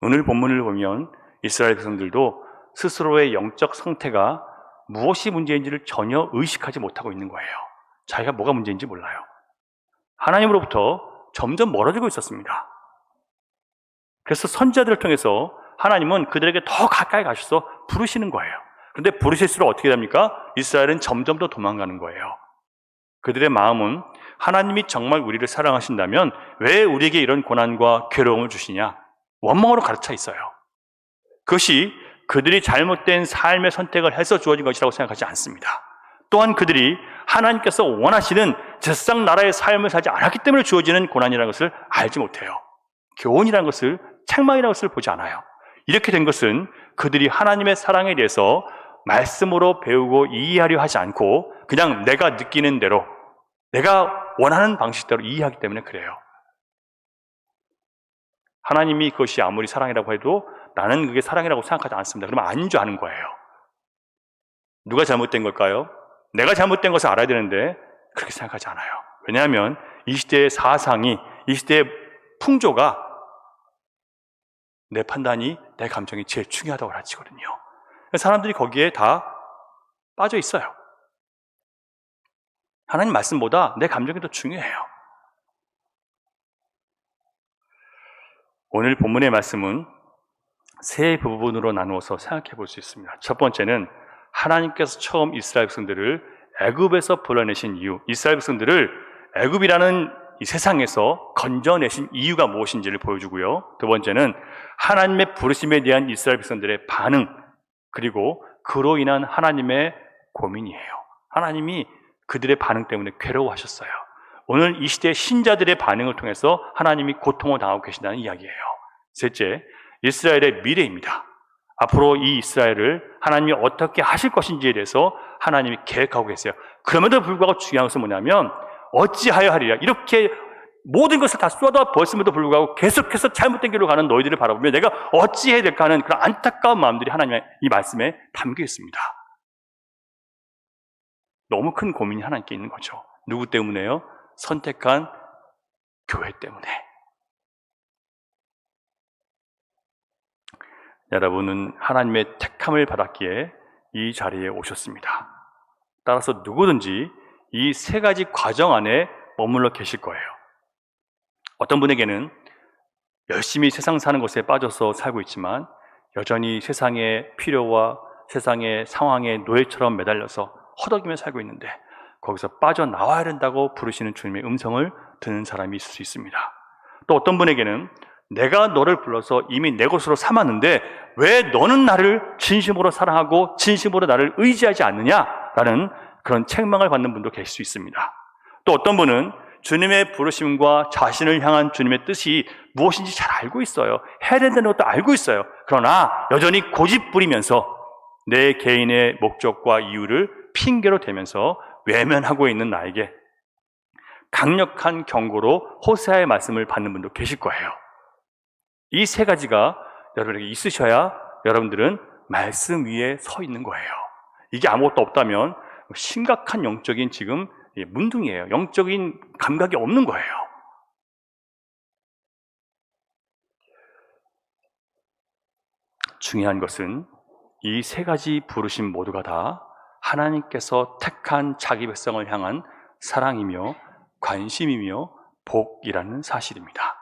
오늘 본문을 보면 이스라엘 백성들도 스스로의 영적 상태가 무엇이 문제인지를 전혀 의식하지 못하고 있는 거예요. 자기가 뭐가 문제인지 몰라요. 하나님으로부터 점점 멀어지고 있었습니다. 그래서 선지자들을 통해서 하나님은 그들에게 더 가까이 가셔서 부르시는 거예요. 그런데 부르실수록 어떻게 됩니까? 이스라엘은 점점 더 도망가는 거예요. 그들의 마음은 하나님이 정말 우리를 사랑하신다면 왜 우리에게 이런 고난과 괴로움을 주시냐? 원망으로 가득 있어요. 그것이 그들이 잘못된 삶의 선택을 해서 주어진 것이라고 생각하지 않습니다. 또한 그들이 하나님께서 원하시는 제사장 나라의 삶을 살지 않았기 때문에 주어지는 고난이라는 것을 알지 못해요. 교훈이라는 것을, 책망이라는 것을 보지 않아요. 이렇게 된 것은 그들이 하나님의 사랑에 대해서 말씀으로 배우고 이해하려 하지 않고 그냥 내가 느끼는 대로, 내가 원하는 방식대로 이해하기 때문에 그래요. 하나님이 그것이 아무리 사랑이라고 해도 나는 그게 사랑이라고 생각하지 않습니다. 그러면 아닌 줄 아는 거예요. 누가 잘못된 걸까요? 내가 잘못된 것을 알아야 되는데 그렇게 생각하지 않아요. 왜냐하면 이 시대의 사상이, 이 시대의 풍조가 내 판단이, 내 감정이 제일 중요하다고 가르치거든요. 사람들이 거기에 다 빠져 있어요. 하나님 말씀보다 내 감정이 더 중요해요. 오늘 본문의 말씀은 세 부분으로 나누어서 생각해 볼 수 있습니다. 첫 번째는 하나님께서 처음 이스라엘 백성들을 애굽에서 불러내신 이유, 이스라엘 백성들을 애굽이라는 이 세상에서 건져내신 이유가 무엇인지를 보여주고요. 두 번째는 하나님의 부르심에 대한 이스라엘 백성들의 반응, 그리고 그로 인한 하나님의 고민이에요. 하나님이 그들의 반응 때문에 괴로워하셨어요. 오늘 이 시대의 신자들의 반응을 통해서 하나님이 고통을 당하고 계신다는 이야기예요. 셋째, 이스라엘의 미래입니다. 앞으로 이 이스라엘을 하나님이 어떻게 하실 것인지에 대해서 하나님이 계획하고 계세요. 그럼에도 불구하고 중요한 것은 뭐냐면 어찌하여 하리라. 이렇게 모든 것을 다 쏟아 부었음에도 불구하고 계속해서 잘못된 길로 가는 너희들을 바라보며 내가 어찌해야 될까 하는 그런 안타까운 마음들이 하나님의 이 말씀에 담겨 있습니다. 너무 큰 고민이 하나님께 있는 거죠. 누구 때문에요? 선택한 교회 때문에. 여러분은 하나님의 택함을 받았기에 이 자리에 오셨습니다. 따라서 누구든지 이 세 가지 과정 안에 머물러 계실 거예요. 어떤 분에게는 열심히 세상 사는 것에 빠져서 살고 있지만 여전히 세상의 필요와 세상의 상황에 노예처럼 매달려서 허덕이며 살고 있는데 거기서 빠져나와야 된다고 부르시는 주님의 음성을 듣는 사람이 있을 수 있습니다. 또 어떤 분에게는 내가 너를 불러서 이미 내 것으로 삼았는데 왜 너는 나를 진심으로 사랑하고 진심으로 나를 의지하지 않느냐라는 그런 책망을 받는 분도 계실 수 있습니다. 또 어떤 분은 주님의 부르심과 자신을 향한 주님의 뜻이 무엇인지 잘 알고 있어요. 해야 된다는 것도 알고 있어요. 그러나 여전히 고집 부리면서 내 개인의 목적과 이유를 핑계로 대면서 외면하고 있는 나에게 강력한 경고로 호세아의 말씀을 받는 분도 계실 거예요. 이 세 가지가 여러분에게 있으셔야 여러분들은 말씀 위에 서 있는 거예요. 이게 아무것도 없다면 심각한 영적인 지금 문둥이에요. 영적인 감각이 없는 거예요. 중요한 것은 이 세 가지 부르심 모두가 다 하나님께서 택한 자기 백성을 향한 사랑이며 관심이며 복이라는 사실입니다.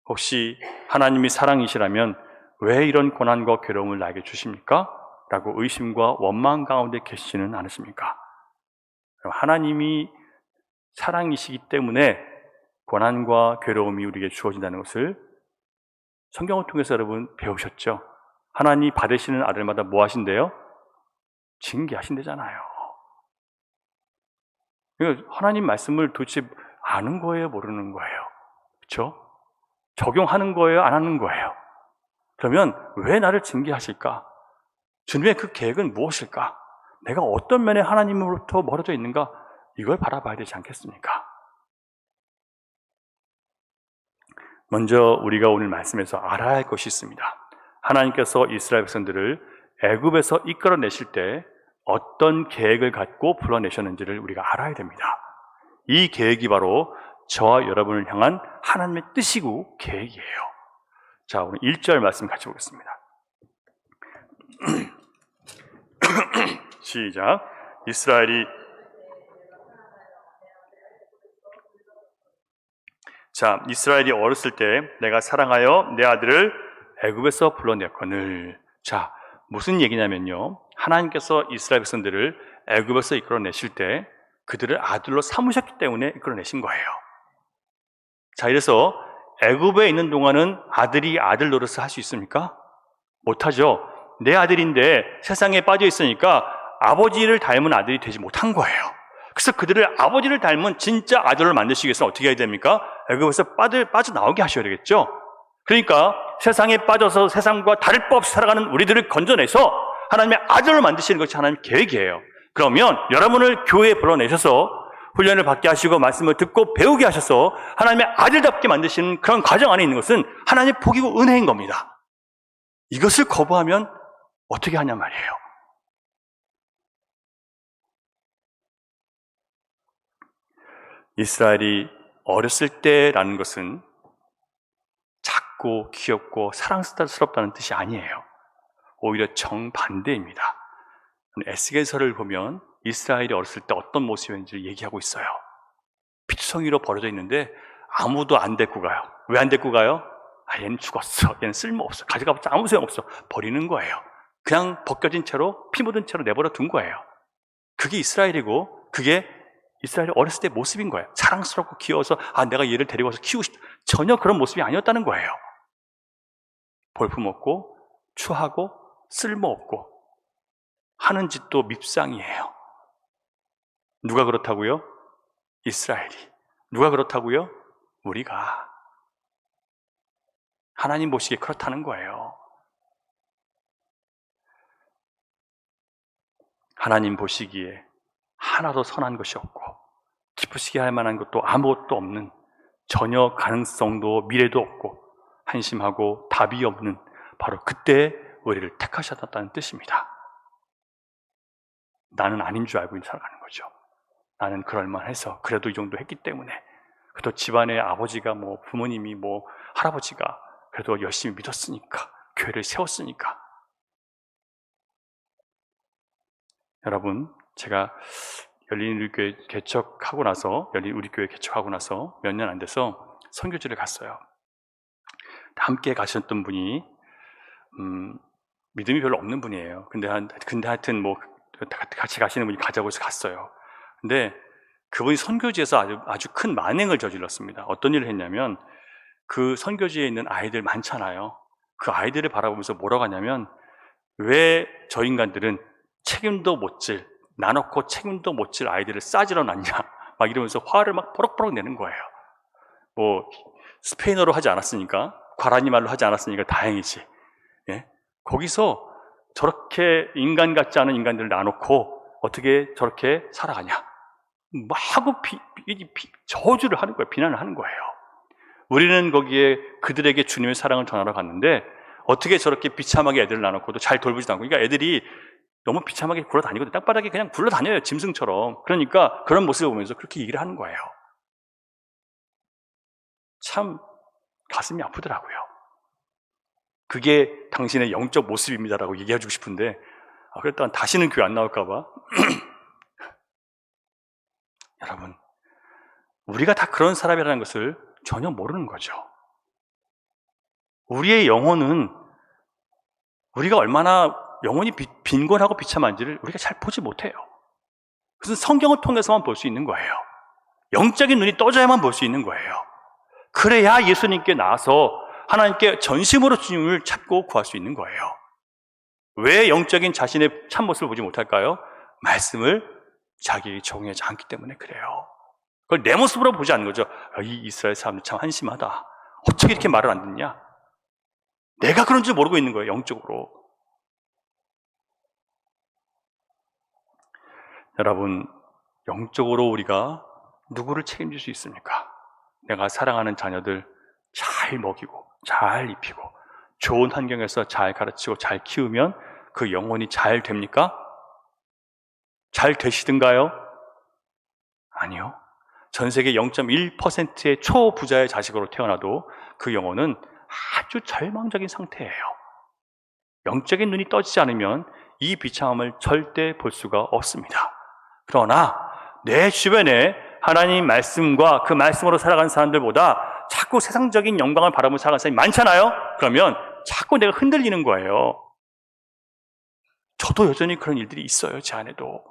혹시 하나님이 사랑이시라면 왜 이런 고난과 괴로움을 나에게 주십니까? 라고 의심과 원망 가운데 계시지는 않으십니까? 하나님이 사랑이시기 때문에 고난과 괴로움이 우리에게 주어진다는 것을 성경을 통해서 여러분 배우셨죠? 하나님 받으시는 아들마다 뭐 하신대요? 징계하신대잖아요. 하나님 말씀을 도대체 아는 거예요? 모르는 거예요? 그렇죠? 적용하는 거예요? 안 하는 거예요? 그러면 왜 나를 징계하실까? 주님의 그 계획은 무엇일까? 내가 어떤 면에 하나님으로부터 멀어져 있는가? 이걸 바라봐야 되지 않겠습니까? 먼저 우리가 오늘 말씀에서 알아야 할 것이 있습니다. 하나님께서 이스라엘 백성들을 애굽에서 이끌어내실 때 어떤 계획을 갖고 불러내셨는지를 우리가 알아야 됩니다. 이 계획이 바로 저와 여러분을 향한 하나님의 뜻이고 계획이에요. 자, 오늘 1절 말씀 같이 보겠습니다. 시작. 이스라엘이 어렸을 때 내가 사랑하여 내 아들을 애굽에서 불러냈거늘. 자, 무슨 얘기냐면요, 하나님께서 이스라엘 백성들을 애굽에서 이끌어내실 때 그들을 아들로 삼으셨기 때문에 이끌어내신 거예요. 자, 이래서 애굽에 있는 동안은 아들이 아들 노릇을 할 수 있습니까? 못하죠. 내 아들인데 세상에 빠져 있으니까 아버지를 닮은 아들이 되지 못한 거예요. 그래서 그들을 아버지를 닮은 진짜 아들을 만드시기 위해서 어떻게 해야 됩니까? 애굽에서 빠져나오게 하셔야 되겠죠. 그러니까 세상에 빠져서 세상과 다를 바 없이 살아가는 우리들을 건져내서 하나님의 아들을 만드시는 것이 하나님의 계획이에요. 그러면 여러분을 교회에 불러내셔서 훈련을 받게 하시고 말씀을 듣고 배우게 하셔서 하나님의 아들답게 만드시는 그런 과정 안에 있는 것은 하나님의 복이고 은혜인 겁니다. 이것을 거부하면 어떻게 하냐 말이에요. 이스라엘이 어렸을 때라는 것은 작고 귀엽고 사랑스럽다는 뜻이 아니에요. 오히려 정반대입니다. 에스겔서를 보면 이스라엘이 어렸을 때 어떤 모습인지 얘기하고 있어요. 피투성이로 벌어져 있는데 아무도 안 데리고 가요. 왜 안 데리고 가요? 얘는 죽었어. 얘는 쓸모없어. 가져가봤자 아무 소용없어. 버리는 거예요. 그냥 벗겨진 채로 피 묻은 채로 내버려 둔 거예요. 그게 이스라엘이고 그게 이스라엘이 어렸을 때 모습인 거예요. 사랑스럽고 귀여워서 내가 얘를 데리고 와서 키우고 싶다. 전혀 그런 모습이 아니었다는 거예요. 볼품없고 추하고 쓸모없고 하는 짓도 밉상이에요. 누가 그렇다고요? 이스라엘이. 누가 그렇다고요? 우리가. 하나님 보시기에 그렇다는 거예요. 하나님 보시기에 하나도 선한 것이 없고 기쁘시게 할 만한 것도 아무것도 없는 전혀 가능성도 미래도 없고 한심하고 답이 없는 바로 그때 우리를 택하셨다는 뜻입니다. 나는 아닌 줄 알고 살아가는 거죠. 나는 그럴만해서 그래도 이 정도 했기 때문에, 그래도 집안의 아버지가 부모님이 할아버지가 그래도 열심히 믿었으니까, 교회를 세웠으니까. 여러분, 제가 열린 우리교회 개척하고 나서 몇 년 안 돼서 선교지를 갔어요. 함께 가셨던 분이 믿음이 별로 없는 분이에요. 근데 하여튼 같이 가시는 분이 가자고 해서 갔어요. 근데 그분이 선교지에서 아주 큰 만행을 저질렀습니다. 어떤 일을 했냐면, 그 선교지에 있는 아이들 많잖아요. 그 아이들을 바라보면서 뭐라고 하냐면, 왜 저 인간들은 책임도 못 질, 나놓고 책임도 못 질 아이들을 싸지러 놨냐, 막 이러면서 화를 막 버럭버럭 내는 거예요. 스페인어로 하지 않았으니까, 과라니 말로 하지 않았으니까 다행이지. 예? 거기서 저렇게 인간 같지 않은 인간들을 놔놓고 어떻게 저렇게 살아가냐, 막 하고 저주를 하는 거예요. 비난을 하는 거예요. 우리는 거기에 그들에게 주님의 사랑을 전하러 갔는데 어떻게 저렇게 비참하게 애들을 놔놓고도 잘 돌보지도 않고, 그러니까 애들이 너무 비참하게 굴러다니거든요. 땅바닥에 그냥 굴러다녀요, 짐승처럼. 그러니까 그런 모습을 보면서 그렇게 얘기를 하는 거예요. 참 가슴이 아프더라고요. 그게 당신의 영적 모습입니다라고 얘기해주고 싶은데, 그랬다가 다시는 교회 안 나올까 봐. 여러분, 우리가 다 그런 사람이라는 것을 전혀 모르는 거죠. 우리의 영혼은 우리가 얼마나 영혼이 빈곤하고 비참한지를 우리가 잘 보지 못해요. 그것은 성경을 통해서만 볼 수 있는 거예요. 영적인 눈이 떠져야만 볼 수 있는 거예요. 그래야 예수님께 나와서 하나님께 전심으로 주님을 찾고 구할 수 있는 거예요. 왜 영적인 자신의 참모습을 보지 못할까요? 말씀을 자기 적용하지 않기 때문에 그래요. 그걸 내 모습으로 보지 않는 거죠. 이 이스라엘 사람들 참 한심하다. 어떻게 이렇게 말을 안 듣냐? 내가 그런 줄 모르고 있는 거예요, 영적으로. 여러분, 영적으로 우리가 누구를 책임질 수 있습니까? 내가 사랑하는 자녀들 잘 먹이고 잘 입히고 좋은 환경에서 잘 가르치고 잘 키우면 그 영혼이 잘 됩니까? 잘 되시든가요? 아니요. 전 세계 0.1%의 초부자의 자식으로 태어나도 그 영혼은 아주 절망적인 상태예요. 영적인 눈이 떠지지 않으면 이 비참함을 절대 볼 수가 없습니다. 그러나 내 주변에 하나님 말씀과 그 말씀으로 살아가는 사람들보다 자꾸 세상적인 영광을 바라보며 살아가는 사람이 많잖아요. 그러면 자꾸 내가 흔들리는 거예요. 저도 여전히 그런 일들이 있어요, 제 안에도.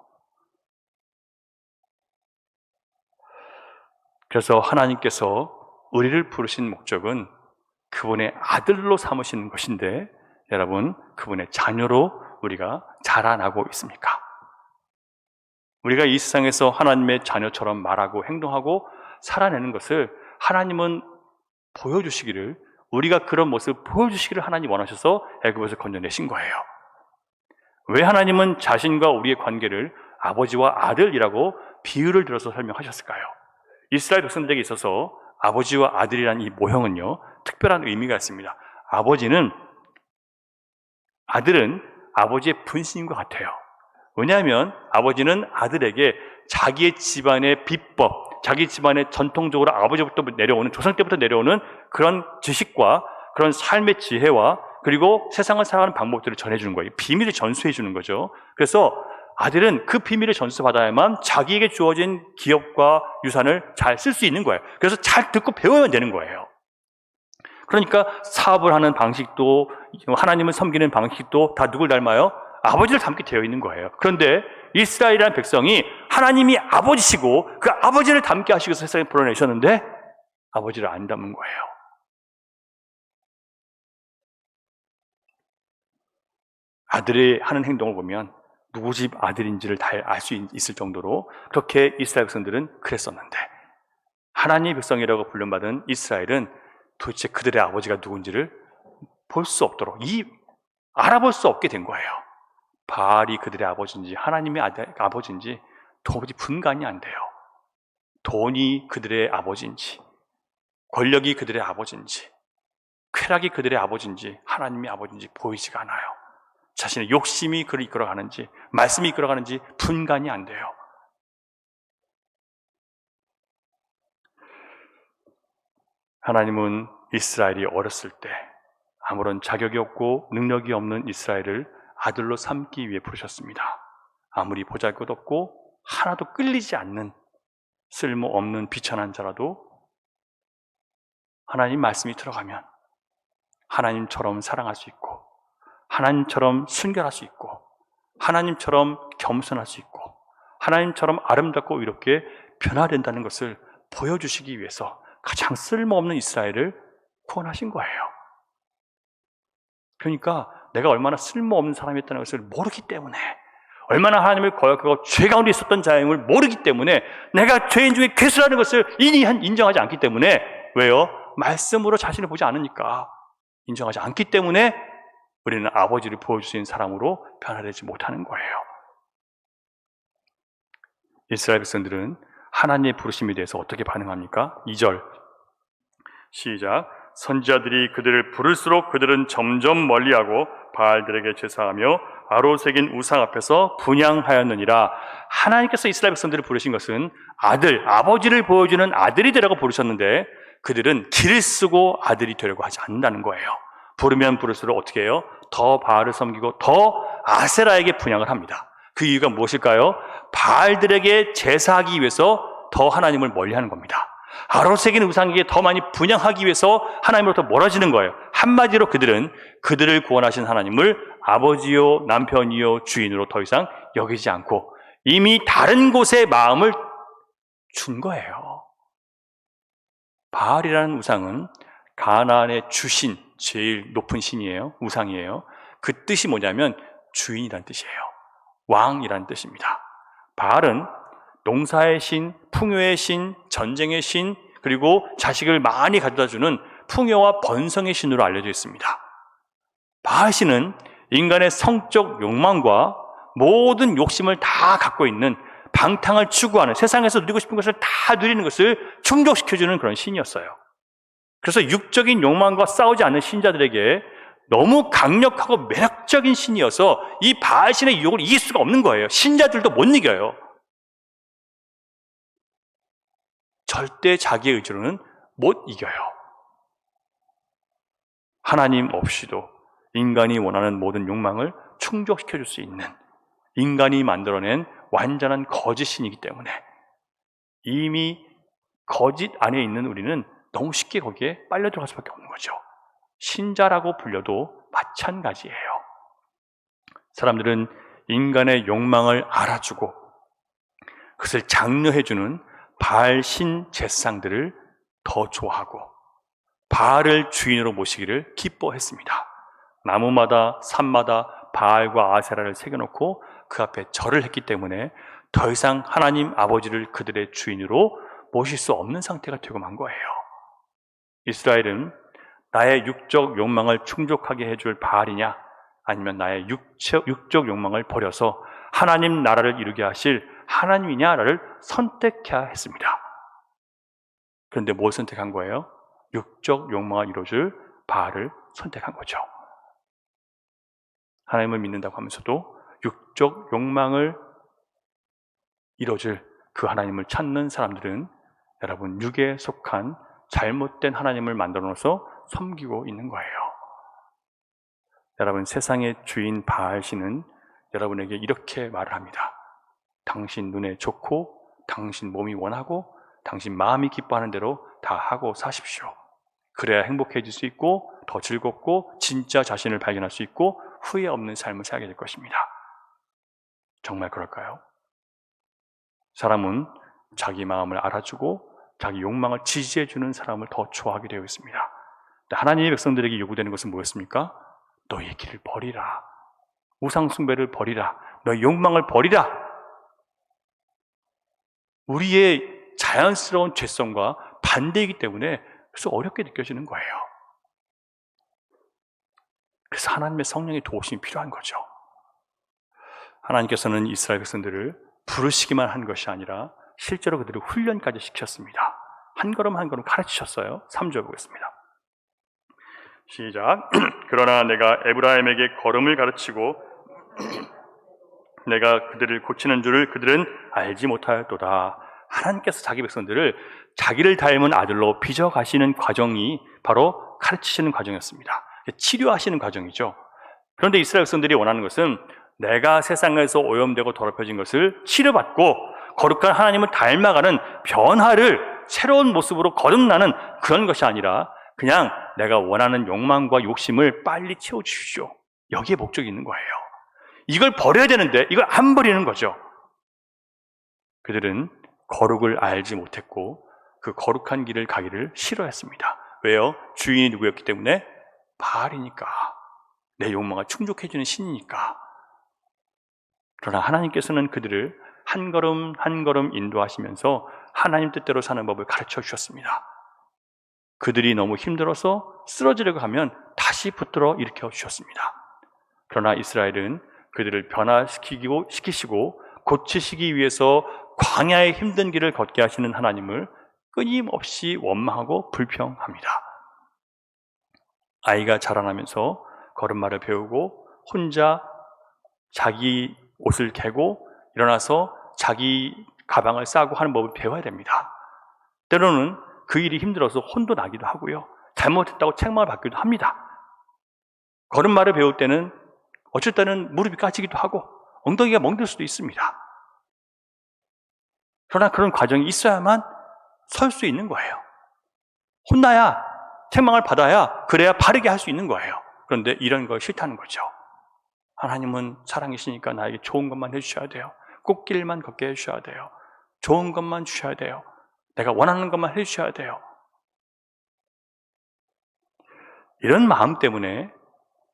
그래서 하나님께서 우리를 부르신 목적은 그분의 아들로 삼으시는 것인데, 여러분, 그분의 자녀로 우리가 자라나고 있습니까? 우리가 이 세상에서 하나님의 자녀처럼 말하고 행동하고 살아내는 것을 하나님은 보여주시기를, 우리가 그런 모습을 보여주시기를 하나님 원하셔서 애굽에서 건져내신 거예요. 왜 하나님은 자신과 우리의 관계를 아버지와 아들이라고 비유를 들어서 설명하셨을까요? 이스라엘 백성들에게 있어서 아버지와 아들이라는 이 모형은요, 특별한 의미가 있습니다. 아들은 아버지의 분신과 같아요. 왜냐하면 아버지는 아들에게 자기의 집안의 비법, 자기 집안의 전통적으로 아버지부터 내려오는, 조상 때부터 내려오는 그런 지식과 그런 삶의 지혜와 그리고 세상을 살아가는 방법들을 전해주는 거예요. 비밀을 전수해 주는 거죠. 그래서 아들은 그 비밀을 전수받아야만 자기에게 주어진 기업과 유산을 잘 쓸 수 있는 거예요. 그래서 잘 듣고 배워야 되는 거예요. 그러니까 사업을 하는 방식도, 하나님을 섬기는 방식도 다 누굴 닮아요? 아버지를 닮게 되어 있는 거예요. 그런데 이스라엘이라는 백성이 하나님이 아버지시고 그 아버지를 닮게 하시고 세상에 불러내셨는데 아버지를 안 닮은 거예요. 아들이 하는 행동을 보면 누구 집 아들인지를 다 알 수 있을 정도로 그렇게 이스라엘 백성들은 그랬었는데, 하나님의 백성이라고 불림받은 이스라엘은 도대체 그들의 아버지가 누군지를 볼 수 없도록, 알아볼 수 없게 된 거예요. 바알이 그들의 아버지인지 하나님의 아버지인지 도무지 분간이 안 돼요. 돈이 그들의 아버지인지, 권력이 그들의 아버지인지, 쾌락이 그들의 아버지인지, 하나님의 아버지인지 보이지가 않아요. 자신의 욕심이 그를 이끌어가는지, 말씀이 이끌어가는지 분간이 안 돼요. 하나님은 이스라엘이 어렸을 때 아무런 자격이 없고 능력이 없는 이스라엘을 아들로 삼기 위해 부르셨습니다. 아무리 보잘것없고 하나도 끌리지 않는 쓸모없는 비천한 자라도 하나님 말씀이 들어가면 하나님처럼 사랑할 수 있고, 하나님처럼 순결할 수 있고, 하나님처럼 겸손할 수 있고, 하나님처럼 아름답고 이렇게 변화된다는 것을 보여주시기 위해서 가장 쓸모없는 이스라엘을 구원하신 거예요. 그러니까 내가 얼마나 쓸모없는 사람이었다는 것을 모르기 때문에, 얼마나 하나님을 거역하고 죄 가운데 있었던 자임을 모르기 때문에, 내가 죄인 중에 괴수라는 것을 인정하지 않기 때문에, 왜요? 말씀으로 자신을 보지 않으니까, 인정하지 않기 때문에 우리는 아버지를 보여줄 수 있는 사람으로 변화되지 못하는 거예요. 이스라엘 백성들은 하나님의 부르심에 대해서 어떻게 반응합니까? 2절 시작. 선지자들이 그들을 부를수록 그들은 점점 멀리하고 바알들에게 제사하며 아로새긴 우상 앞에서 분향하였느니라. 하나님께서 이스라엘 백성들을 부르신 것은 아버지를 보여주는 아들이 되라고 부르셨는데, 그들은 길을 쓰고 아들이 되려고 하지 않는다는 거예요. 부르면 부를수록 어떻게 해요? 더 바알을 섬기고 더 아세라에게 분향을 합니다. 그 이유가 무엇일까요? 바알들에게 제사하기 위해서 더 하나님을 멀리하는 겁니다. 아로새긴 우상에게 더 많이 분향하기 위해서 하나님으로부터 멀어지는 거예요. 한마디로 그들은 그들을 구원하신 하나님을 아버지요 남편이요 주인으로 더 이상 여기지 않고 이미 다른 곳에 마음을 준 거예요. 바알이라는 우상은 가나안의 주신, 제일 높은 신이에요. 우상이에요. 그 뜻이 뭐냐면 주인이라는 뜻이에요. 왕이라는 뜻입니다. 바알은 농사의 신, 풍요의 신, 전쟁의 신, 그리고 자식을 많이 가져다주는 풍요와 번성의 신으로 알려져 있습니다. 바알 신은 인간의 성적 욕망과 모든 욕심을 다 갖고 있는, 방탕을 추구하는, 세상에서 누리고 싶은 것을 다 누리는 것을 충족시켜주는 그런 신이었어요. 그래서 육적인 욕망과 싸우지 않는 신자들에게 너무 강력하고 매력적인 신이어서 이 바알 신의 유혹을 이길 수가 없는 거예요. 신자들도 못 이겨요. 절대 자기의 의지로는 못 이겨요. 하나님 없이도 인간이 원하는 모든 욕망을 충족시켜줄 수 있는, 인간이 만들어낸 완전한 거짓신이기 때문에 이미 거짓 안에 있는 우리는 너무 쉽게 거기에 빨려 들어갈 수밖에 없는 거죠. 신자라고 불려도 마찬가지예요. 사람들은 인간의 욕망을 알아주고 그것을 장려해주는 바알 신 제사상들을 더 좋아하고 바알을 주인으로 모시기를 기뻐했습니다. 나무마다 산마다 바알과 아세라를 새겨놓고 그 앞에 절을 했기 때문에 더 이상 하나님 아버지를 그들의 주인으로 모실 수 없는 상태가 되고 만 거예요. 이스라엘은 나의 육적 욕망을 충족하게 해줄 바알이냐, 아니면 나의 육적 욕망을 버려서 하나님 나라를 이루게 하실 하나님이냐를 선택해야 했습니다. 그런데 뭘 선택한 거예요? 육적 욕망을 이루어줄 바알을 선택한 거죠. 하나님을 믿는다고 하면서도 육적 욕망을 이루어줄 그 하나님을 찾는 사람들은 여러분 육에 속한 잘못된 하나님을 만들어 놓아서 섬기고 있는 거예요. 여러분, 세상의 주인 바알 신은 여러분에게 이렇게 말을 합니다. 당신 눈에 좋고 당신 몸이 원하고 당신 마음이 기뻐하는 대로 다 하고 사십시오. 그래야 행복해질 수 있고 더 즐겁고 진짜 자신을 발견할 수 있고 후회 없는 삶을 살게 될 것입니다. 정말 그럴까요? 사람은 자기 마음을 알아주고 자기 욕망을 지지해주는 사람을 더 좋아하게 되어 있습니다. 하나님의 백성들에게 요구되는 것은 뭐였습니까? 너희의 길을 버리라. 우상 숭배를 버리라. 너희 욕망을 버리라. 우리의 자연스러운 죄성과 반대이기 때문에 그래서 어렵게 느껴지는 거예요. 그래서 하나님의 성령의 도우심이 필요한 거죠. 하나님께서는 이스라엘 백성들을 부르시기만 한 것이 아니라 실제로 그들을 훈련까지 시켰습니다. 한 걸음 한 걸음 가르치셨어요. 3절 보겠습니다. 시작. 그러나 내가 에브라임에게 걸음을 가르치고 내가 그들을 고치는 줄을 그들은 알지 못하였도다. 하나님께서 자기 백성들을 자기를 닮은 아들로 빚어가시는 과정이 바로 가르치시는 과정이었습니다. 치료하시는 과정이죠. 그런데 이스라엘 백성들이 원하는 것은 내가 세상에서 오염되고 더럽혀진 것을 치료받고 거룩한 하나님을 닮아가는 변화를 새로운 모습으로 거듭나는 그런 것이 아니라 그냥 내가 원하는 욕망과 욕심을 빨리 채워주십시오. 여기에 목적이 있는 거예요. 이걸 버려야 되는데 이걸 안 버리는 거죠. 그들은 거룩을 알지 못했고 그 거룩한 길을 가기를 싫어했습니다. 왜요? 주인이 누구였기 때문에? 바알이니까. 내 욕망을 충족해주는 신이니까. 그러나 하나님께서는 그들을 한 걸음 한 걸음 인도하시면서 하나님 뜻대로 사는 법을 가르쳐 주셨습니다. 그들이 너무 힘들어서 쓰러지려고 하면 다시 붙들어 일으켜 주셨습니다. 그러나 이스라엘은 그들을 변화시키시고 고치시기 위해서 광야의 힘든 길을 걷게 하시는 하나님을 끊임없이 원망하고 불평합니다. 아이가 자라나면서 걸음마를 배우고 혼자 자기 옷을 개고 일어나서 자기 가방을 싸고 하는 법을 배워야 됩니다. 때로는 그 일이 힘들어서 혼도 나기도 하고요. 잘못했다고 책망을 받기도 합니다. 걸음마를 배울 때는 어쩔 때는 무릎이 까지기도 하고 엉덩이가 멍들 수도 있습니다. 그러나 그런 과정이 있어야만 설 수 있는 거예요. 혼나야, 책망을 받아야, 그래야 바르게 할 수 있는 거예요. 그런데 이런 걸 싫다는 거죠. 하나님은 사랑이시니까 나에게 좋은 것만 해주셔야 돼요. 꽃길만 걷게 해주셔야 돼요. 좋은 것만 주셔야 돼요. 내가 원하는 것만 해주셔야 돼요. 이런 마음 때문에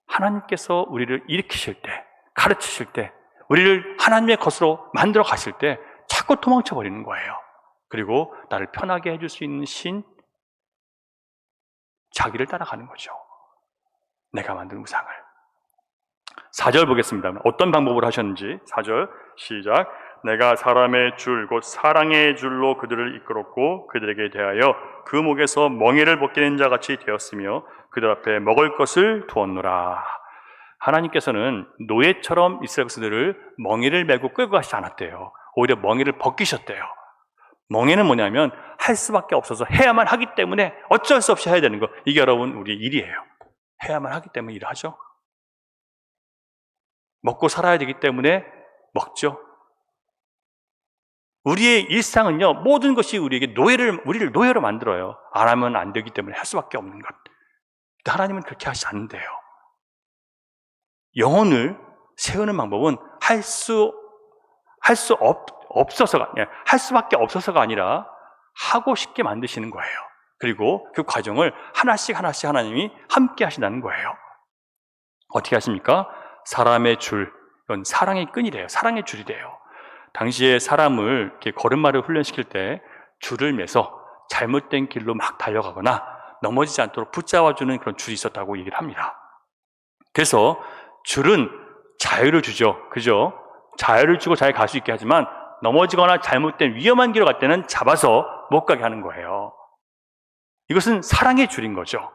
하나님께서 우리를 일으키실 때, 가르치실 때, 우리를 하나님의 것으로 만들어 가실 때 자꾸 도망쳐 버리는 거예요. 그리고 나를 편하게 해줄 수 있는 신, 자기를 따라가는 거죠. 내가 만든 우상을. 4절 보겠습니다. 어떤 방법을 하셨는지. 4절 시작. 내가 사람의 줄, 곧 사랑의 줄로 그들을 이끌었고 그들에게 대하여 그 목에서 멍에를 벗기는 자같이 되었으며 그들 앞에 먹을 것을 두었노라. 하나님께서는 노예처럼 이스라엘 백성들을 멍에를 메고 끌고 가시지 않았대요. 오히려 멍에를 벗기셨대요. 멍에는 뭐냐면 할 수밖에 없어서 해야만 하기 때문에 어쩔 수 없이 해야 되는 거. 이게 여러분 우리의 일이에요. 해야만 하기 때문에 일을 하죠. 먹고 살아야 되기 때문에 먹죠. 우리의 일상은요, 모든 것이 우리에게 우리를 노예로 만들어요. 안 하면 안 되기 때문에 할 수밖에 없는 것. 하나님은 그렇게 하시지 않는데요. 영혼을 세우는 방법은 할 수밖에 없어서가 아니라 하고 싶게 만드시는 거예요. 그리고 그 과정을 하나씩 하나님이 함께 하신다는 거예요. 어떻게 하십니까? 사람의 줄, 이건 사랑의 끈이래요. 사랑의 줄이래요. 당시에 사람을 이렇게 걸음마를 훈련시킬 때 줄을 매서 잘못된 길로 막 달려가거나 넘어지지 않도록 붙잡아주는 그런 줄이 있었다고 얘기를 합니다. 그래서 줄은 자유를 주죠. 그죠? 자유를 주고 잘 갈 수 있게 하지만 넘어지거나 잘못된 위험한 길을 갈 때는 잡아서 못 가게 하는 거예요. 이것은 사랑의 줄인 거죠.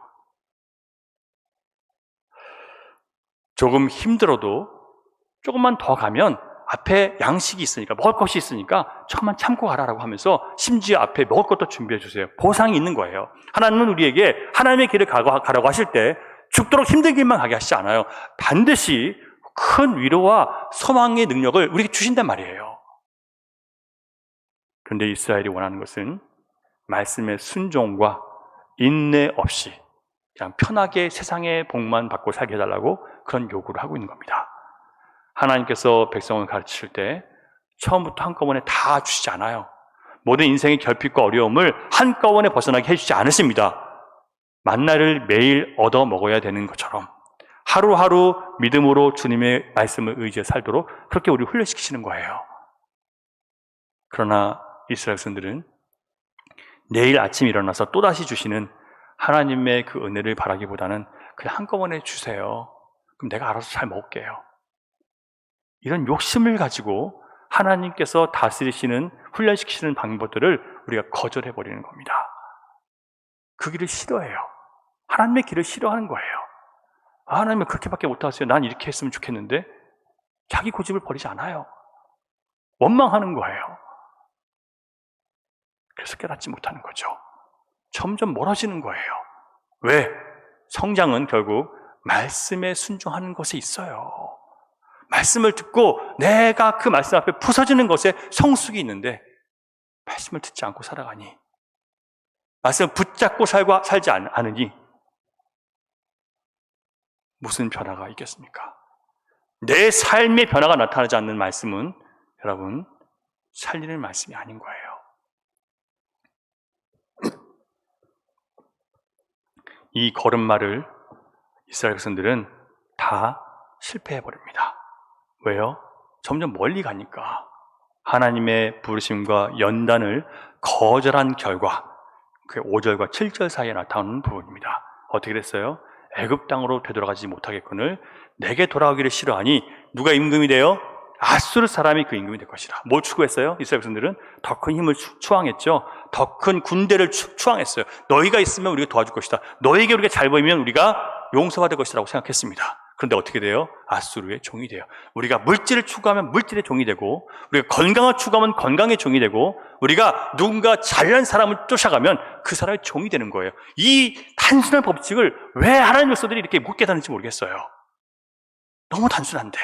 조금 힘들어도 조금만 더 가면 앞에 양식이 있으니까, 먹을 것이 있으니까 조금만 참고 가라라고 하면서 심지어 앞에 먹을 것도 준비해 주세요. 보상이 있는 거예요. 하나님은 우리에게 하나님의 길을 가라고 하실 때 죽도록 힘든 길만 가게 하시지 않아요. 반드시 큰 위로와 소망의 능력을 우리에게 주신단 말이에요. 그런데 이스라엘이 원하는 것은 말씀의 순종과 인내 없이 그냥 편하게 세상의 복만 받고 살게 해달라고 그런 요구를 하고 있는 겁니다. 하나님께서 백성을 가르치실 때 처음부터 한꺼번에 다 주시지 않아요. 모든 인생의 결핍과 어려움을 한꺼번에 벗어나게 해주지 않으십니다. 만나를 매일 얻어 먹어야 되는 것처럼 하루하루 믿음으로 주님의 말씀을 의지해 살도록 그렇게 우리를 훈련시키시는 거예요. 그러나 이스라엘 백성들은 내일 아침 일어나서 또다시 주시는 하나님의 그 은혜를 바라기보다는 그냥 한꺼번에 주세요. 그럼 내가 알아서 잘 먹을게요. 이런 욕심을 가지고 하나님께서 다스리시는, 훈련시키시는 방법들을 우리가 거절해버리는 겁니다. 그 길을 싫어해요. 하나님의 길을 싫어하는 거예요. 하나님은 그렇게밖에 못하세요. 난 이렇게 했으면 좋겠는데 자기 고집을 버리지 않아요. 원망하는 거예요. 그래서 깨닫지 못하는 거죠. 점점 멀어지는 거예요. 왜? 성장은 결국 말씀에 순종하는 것에 있어요. 말씀을 듣고 내가 그 말씀 앞에 부서지는 것에 성숙이 있는데 말씀을 듣지 않고 살아가니, 말씀을 붙잡고 살지 않으니 무슨 변화가 있겠습니까? 내 삶의 변화가 나타나지 않는 말씀은 여러분 살리는 말씀이 아닌 거예요. 이 걸음마를 이스라엘 백성들은 다 실패해버립니다. 왜요? 점점 멀리 가니까. 하나님의 부르심과 연단을 거절한 결과, 그 5절과 7절 사이에 나타나는 부분입니다. 어떻게 됐어요? 애굽 땅으로 되돌아가지 못하겠거늘 내게 돌아오기를 싫어하니 누가 임금이 되어? 아수르 사람이 그 임금이 될 것이라. 뭘 추구했어요? 이스라엘 백성들은 더 큰 힘을 추앙했죠. 더 큰 군대를 추앙했어요. 너희가 있으면 우리가 도와줄 것이다. 너희에게 우리가 잘 보이면 우리가 용서받을 것이라고 생각했습니다. 그런데 어떻게 돼요? 아수르의 종이 돼요. 우리가 물질을 추구하면 물질의 종이 되고, 우리가 건강을 추구하면 건강의 종이 되고, 우리가 누군가 잘난 사람을 쫓아가면 그 사람의 종이 되는 거예요. 이 단순한 법칙을 왜 하나님 백성들이 이렇게 못 깨닫는지 모르겠어요. 너무 단순한데.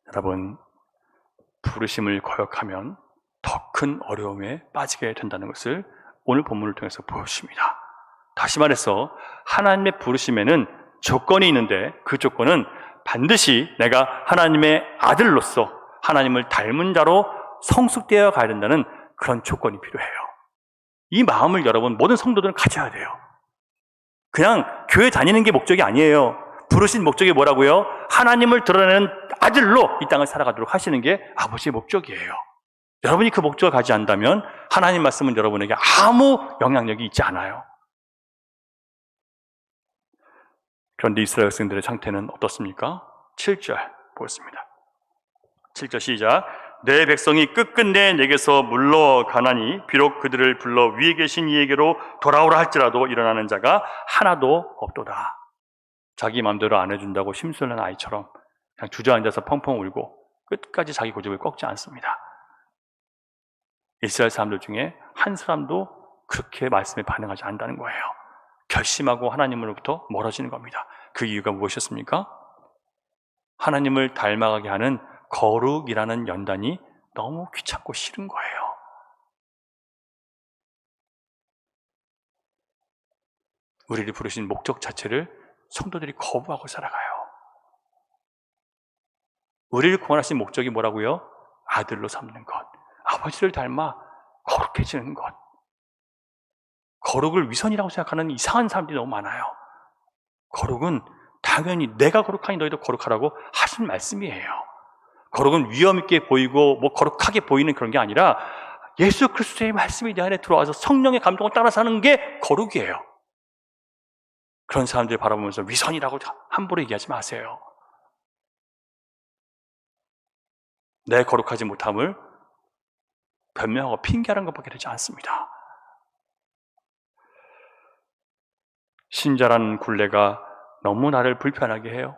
여러분, 부르심을 거역하면 더 큰 어려움에 빠지게 된다는 것을 오늘 본문을 통해서 보여줍니다. 다시 말해서 하나님의 부르심에는 조건이 있는데 그 조건은 반드시 내가 하나님의 아들로서 하나님을 닮은 자로 성숙되어 가야 된다는 그런 조건이 필요해요. 이 마음을 여러분 모든 성도들은 가져야 돼요. 그냥 교회 다니는 게 목적이 아니에요. 부르신 목적이 뭐라고요? 하나님을 드러내는 아들로 이 땅을 살아가도록 하시는 게 아버지의 목적이에요. 여러분이 그 목적을 가지 않는다면 하나님 말씀은 여러분에게 아무 영향력이 있지 않아요. 그런데 이스라엘 백성들의 상태는 어떻습니까? 7절 보겠습니다. 7절 시작. 내 백성이 끝끝내 내게서 물러가나니 비록 그들을 불러 위에 계신 이에게로 돌아오라 할지라도 일어나는 자가 하나도 없도다. 자기 마음대로 안 해준다고 심술난 아이처럼 그냥 주저앉아서 펑펑 울고 끝까지 자기 고집을 꺾지 않습니다. 이스라엘 사람들 중에 한 사람도 그렇게 말씀에 반응하지 않는다는 거예요. 결심하고 하나님으로부터 멀어지는 겁니다. 그 이유가 무엇이었습니까? 하나님을 닮아가게 하는 거룩이라는 연단이 너무 귀찮고 싫은 거예요. 우리를 부르신 목적 자체를 성도들이 거부하고 살아가요. 우리를 구원하신 목적이 뭐라고요? 아들로 삼는 것, 아버지를 닮아 거룩해지는 것. 거룩을 위선이라고 생각하는 이상한 사람들이 너무 많아요. 거룩은 당연히 내가 거룩하니 너희도 거룩하라고 하신 말씀이에요. 거룩은 위험 있게 보이고 거룩하게 보이는 그런 게 아니라 예수 그리스도의 말씀이 내 안에 들어와서 성령의 감동을 따라 사는 게 거룩이에요. 그런 사람들 바라보면서 위선이라고 함부로 얘기하지 마세요. 내 거룩하지 못함을 변명하고 핑계하는 것밖에 되지 않습니다. 신자라는 굴레가 너무 나를 불편하게 해요.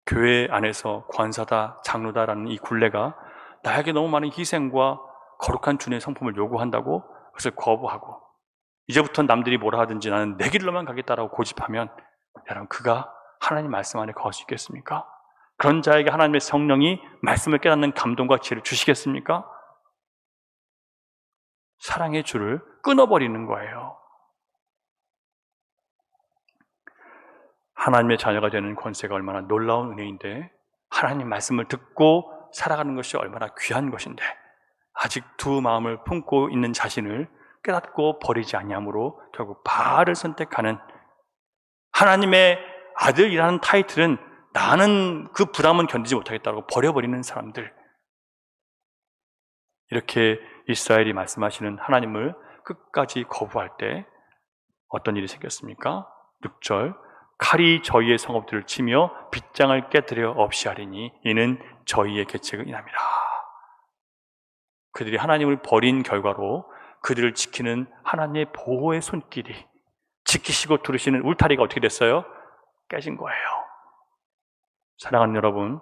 교회 안에서 권사다, 장로다라는 이 굴레가 나에게 너무 많은 희생과 거룩한 주님의 성품을 요구한다고 그것을 거부하고 이제부터 남들이 뭐라 하든지 나는 내 길로만 가겠다라고 고집하면 여러분 그가 하나님 말씀 안에 거할 수 있겠습니까? 그런 자에게 하나님의 성령이 말씀을 깨닫는 감동과 지혜를 주시겠습니까? 사랑의 줄을 끊어버리는 거예요. 하나님의 자녀가 되는 권세가 얼마나 놀라운 은혜인데 하나님 말씀을 듣고 살아가는 것이 얼마나 귀한 것인데 아직 두 마음을 품고 있는 자신을 깨닫고 버리지 아니함으로 결국 바알을 선택하는 하나님의 아들이라는 타이틀은 나는 그 부담은 견디지 못하겠다고 버려버리는 사람들. 이렇게 이스라엘이 말씀하시는 하나님을 끝까지 거부할 때 어떤 일이 생겼습니까? 6절 칼이 저희의 성읍들을 치며 빗장을 깨뜨려 없이 하리니 이는 저희의 계책은 이랍니다. 그들이 하나님을 버린 결과로 그들을 지키는 하나님의 보호의 손길이, 지키시고 두르시는 울타리가 어떻게 됐어요? 깨진 거예요. 사랑하는 여러분,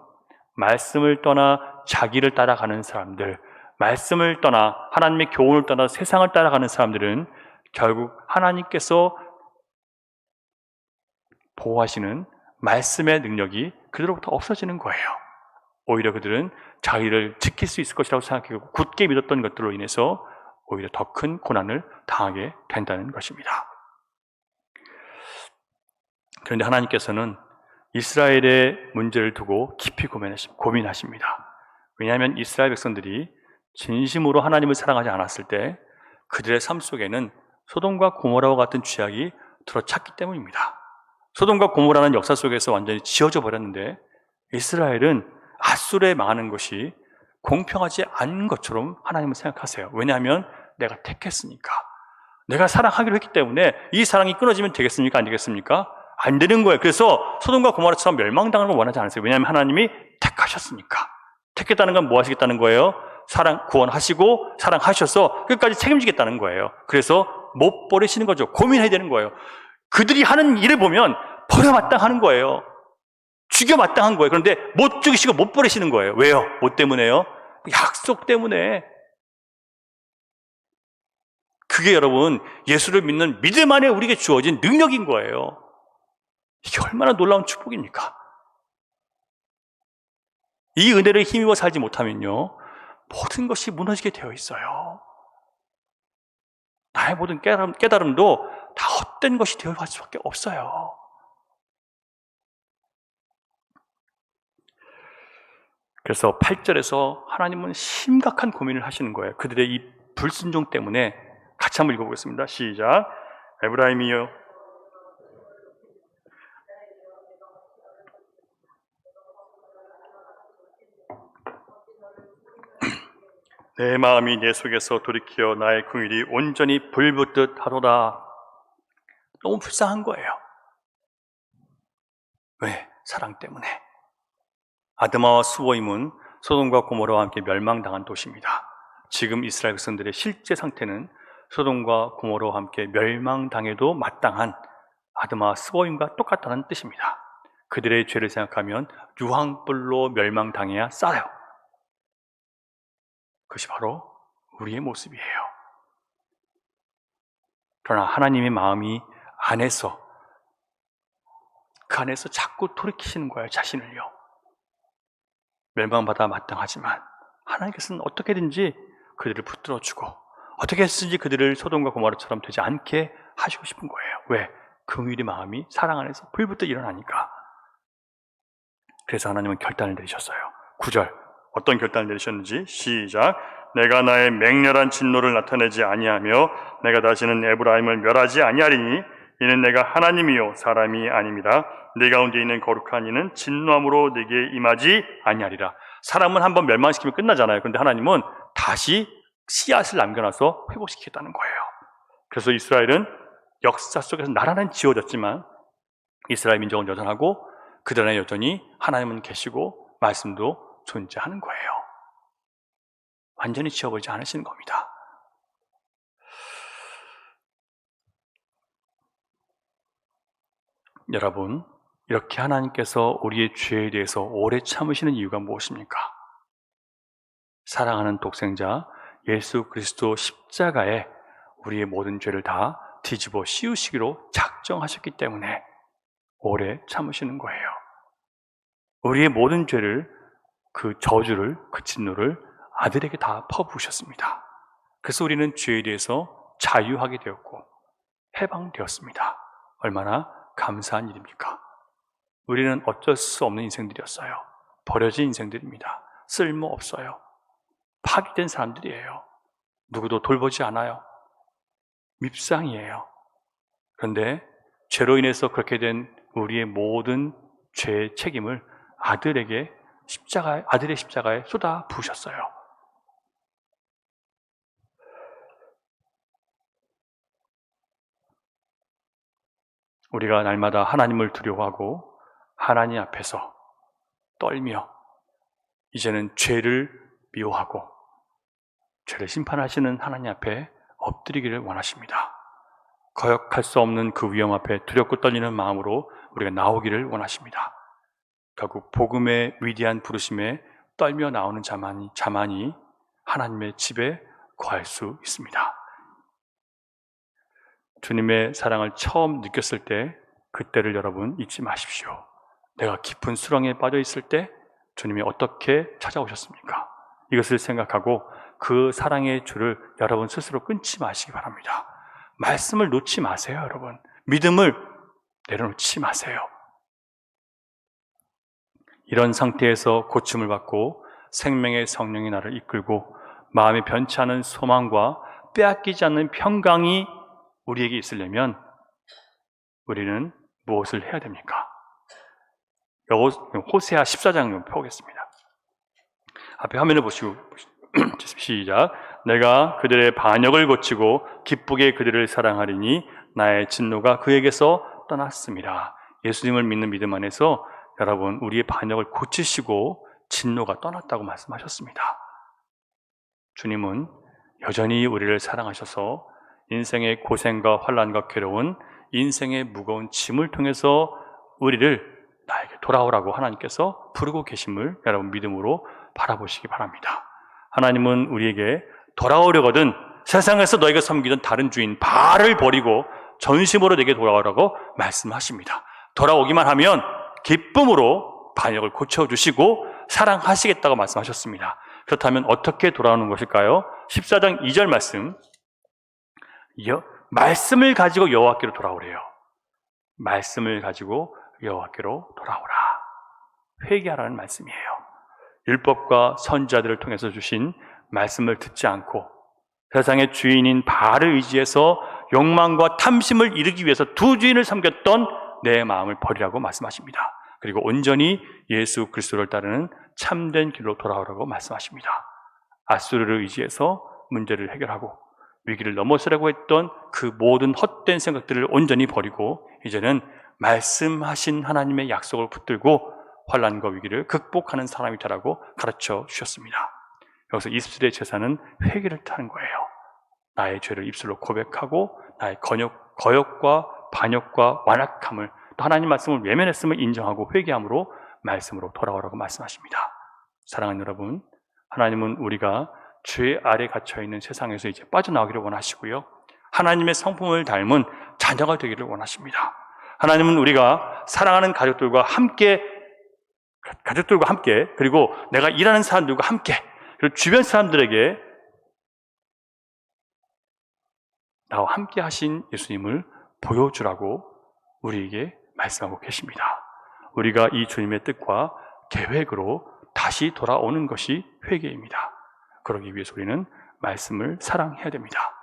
말씀을 떠나 자기를 따라가는 사람들, 말씀을 떠나 하나님의 교훈을 떠나 세상을 따라가는 사람들은 결국 하나님께서 보호하시는 말씀의 능력이 그들로부터 없어지는 거예요. 오히려 그들은 자기를 지킬 수 있을 것이라고 생각하고 굳게 믿었던 것들로 인해서 오히려 더 큰 고난을 당하게 된다는 것입니다. 그런데 하나님께서는 이스라엘의 문제를 두고 깊이 고민하십니다. 왜냐하면 이스라엘 백성들이 진심으로 하나님을 사랑하지 않았을 때 그들의 삶 속에는 소돔과 고모라와 같은 죄악이 들어찼기 때문입니다. 소돔과 고모라는 역사 속에서 완전히 지워져 버렸는데 이스라엘은 앗술에 망하는 것이 공평하지 않은 것처럼 하나님을 생각하세요. 왜냐하면 내가 택했으니까, 내가 사랑하기로 했기 때문에 이 사랑이 끊어지면 되겠습니까? 안 되겠습니까? 안 되는 거예요. 그래서 소돔과 고모라처럼 멸망당하는 걸 원하지 않으세요. 왜냐하면 하나님이 택하셨으니까. 택했다는 건 뭐 하시겠다는 거예요? 구원하시고 사랑하셔서 끝까지 책임지겠다는 거예요. 그래서 못 버리시는 거죠. 고민해야 되는 거예요. 그들이 하는 일을 보면 버려 마땅하는 거예요. 죽여 마땅한 거예요. 그런데 못 죽이시고 못 버리시는 거예요. 왜요? 뭐 때문에요? 약속 때문에. 그게 여러분, 예수를 믿는 믿음 안에 우리에게 주어진 능력인 거예요. 이게 얼마나 놀라운 축복입니까? 이 은혜를 힘입어 살지 못하면요, 모든 것이 무너지게 되어 있어요. 나의 모든 깨달음도 다 헛된 것이 되어 갈 수밖에 없어요. 그래서 8절에서 하나님은 심각한 고민을 하시는 거예요. 그들의 이 불순종 때문에. 같이 한번 읽어보겠습니다. 시작. 에브라임이여, 내 마음이 내 속에서 돌이켜 나의 궁일이 온전히 불붙듯 하도다. 너무 불쌍한 거예요. 왜? 사랑 때문에. 아드마와 스보임은 소돔과 고모라와 함께 멸망당한 도시입니다. 지금 이스라엘 백성들의 실제 상태는 소돔과 고모라와 함께 멸망당해도 마땅한 아드마와 스보임과 똑같다는 뜻입니다. 그들의 죄를 생각하면 유황불로 멸망당해야 싸요. 그것이 바로 우리의 모습이에요. 그러나 하나님의 마음이 그 안에서 자꾸 돌이키시는 거예요. 자신을요. 멸망받아 마땅하지만 하나님께서는 어떻게든지 그들을 붙들어주고 어떻게 했든지 그들을 소돔과 고모라처럼 되지 않게 하시고 싶은 거예요. 왜? 긍휼의 마음이 사랑 안에서 불붙듯 일어나니까. 그래서 하나님은 결단을 내리셨어요. 9절, 어떤 결단을 내리셨는지 시작. 내가 나의 맹렬한 진노를 나타내지 아니하며 내가 다시는 에브라임을 멸하지 아니하리니 이는 내가 하나님이요 사람이 아닙니다. 네 가운데 있는 거룩한 이는 진노함으로 네게 임하지 아니하리라. 사람은 한번 멸망시키면 끝나잖아요. 그런데 하나님은 다시 씨앗을 남겨놔서 회복시키겠다는 거예요. 그래서 이스라엘은 역사 속에서 나라는 지어졌지만 이스라엘 민족은 여전하고 그들 안에 여전히 하나님은 계시고 말씀도 존재하는 거예요. 완전히 지워버리지 않으시는 겁니다. 여러분, 이렇게 하나님께서 우리의 죄에 대해서 오래 참으시는 이유가 무엇입니까? 사랑하는 독생자 예수 그리스도 십자가에 우리의 모든 죄를 다 뒤집어 씌우시기로 작정하셨기 때문에 오래 참으시는 거예요. 우리의 모든 죄를, 그 저주를, 그 진노를 아들에게 다 퍼부으셨습니다. 그래서 우리는 죄에 대해서 자유하게 되었고 해방되었습니다. 얼마나 감사한 일입니까? 우리는 어쩔 수 없는 인생들이었어요. 버려진 인생들입니다. 쓸모없어요. 파괴된 사람들이에요. 누구도 돌보지 않아요. 밉상이에요. 그런데 죄로 인해서 그렇게 된 우리의 모든 죄의 책임을 아들의 십자가에 쏟아 부으셨어요. 우리가 날마다 하나님을 두려워하고 하나님 앞에서 떨며 이제는 죄를 미워하고 죄를 심판하시는 하나님 앞에 엎드리기를 원하십니다. 거역할 수 없는 그 위험 앞에 두렵고 떨리는 마음으로 우리가 나오기를 원하십니다. 결국 복음의 위대한 부르심에 떨며 나오는 자만이 하나님의 집에 거할 수 있습니다. 주님의 사랑을 처음 느꼈을 때 그때를 여러분 잊지 마십시오. 내가 깊은 수렁에 빠져 있을 때 주님이 어떻게 찾아오셨습니까? 이것을 생각하고 그 사랑의 줄을 여러분 스스로 끊지 마시기 바랍니다. 말씀을 놓지 마세요, 여러분. 믿음을 내려놓지 마세요. 이런 상태에서 고침을 받고 생명의 성령이 나를 이끌고 마음이 변치 않은 소망과 빼앗기지 않는 평강이 우리에게 있으려면 우리는 무엇을 해야 됩니까? 호세아 14장 펴보겠습니다. 앞에 화면을 보시고 시작. 내가 그들의 반역을 고치고 기쁘게 그들을 사랑하리니 나의 진노가 그에게서 떠났습니다. 예수님을 믿는 믿음 안에서 여러분 우리의 반역을 고치시고 진노가 떠났다고 말씀하셨습니다. 주님은 여전히 우리를 사랑하셔서 인생의 고생과 환난과 괴로운 인생의 무거운 짐을 통해서 우리를 나에게 돌아오라고 하나님께서 부르고 계심을 여러분 믿음으로 바라보시기 바랍니다. 하나님은 우리에게 돌아오려거든 세상에서 너희가 섬기던 다른 주인 바알을 버리고 전심으로 내게 돌아오라고 말씀하십니다. 돌아오기만 하면 기쁨으로 반역을 고쳐주시고 사랑하시겠다고 말씀하셨습니다. 그렇다면 어떻게 돌아오는 것일까요? 14장 2절 말씀, 말씀을 가지고 여호와께로 돌아오래요. 말씀을 가지고 여호와께로 돌아오라. 회개하라는 말씀이에요. 율법과 선지자들을 통해서 주신 말씀을 듣지 않고 세상의 주인인 바알을 의지해서 욕망과 탐심을 이루기 위해서 두 주인을 섬겼던 내 마음을 버리라고 말씀하십니다. 그리고 온전히 예수 그리스도를 따르는 참된 길로 돌아오라고 말씀하십니다. 앗수르를 의지해서 문제를 해결하고 위기를 넘어서려고 했던 그 모든 헛된 생각들을 온전히 버리고 이제는 말씀하신 하나님의 약속을 붙들고 환난과 위기를 극복하는 사람이 되라고 가르쳐 주셨습니다. 여기서 입술의 제사는 회개를 타는 거예요. 나의 죄를 입술로 고백하고 나의 거역과 반역과 완악함을 또 하나님 말씀을 외면했음을 인정하고 회개함으로 말씀으로 돌아오라고 말씀하십니다. 사랑하는 여러분, 하나님은 우리가 죄 아래 갇혀있는 세상에서 이제 빠져나오기를 원하시고요. 하나님의 성품을 닮은 자녀가 되기를 원하십니다. 하나님은 우리가 사랑하는 가족들과 함께 그리고 내가 일하는 사람들과 함께 그리고 주변 사람들에게 나와 함께 하신 예수님을 보여주라고 우리에게 말씀하고 계십니다. 우리가 이 주님의 뜻과 계획으로 다시 돌아오는 것이 회개입니다. 그러기 위해서 우리는 말씀을 사랑해야 됩니다.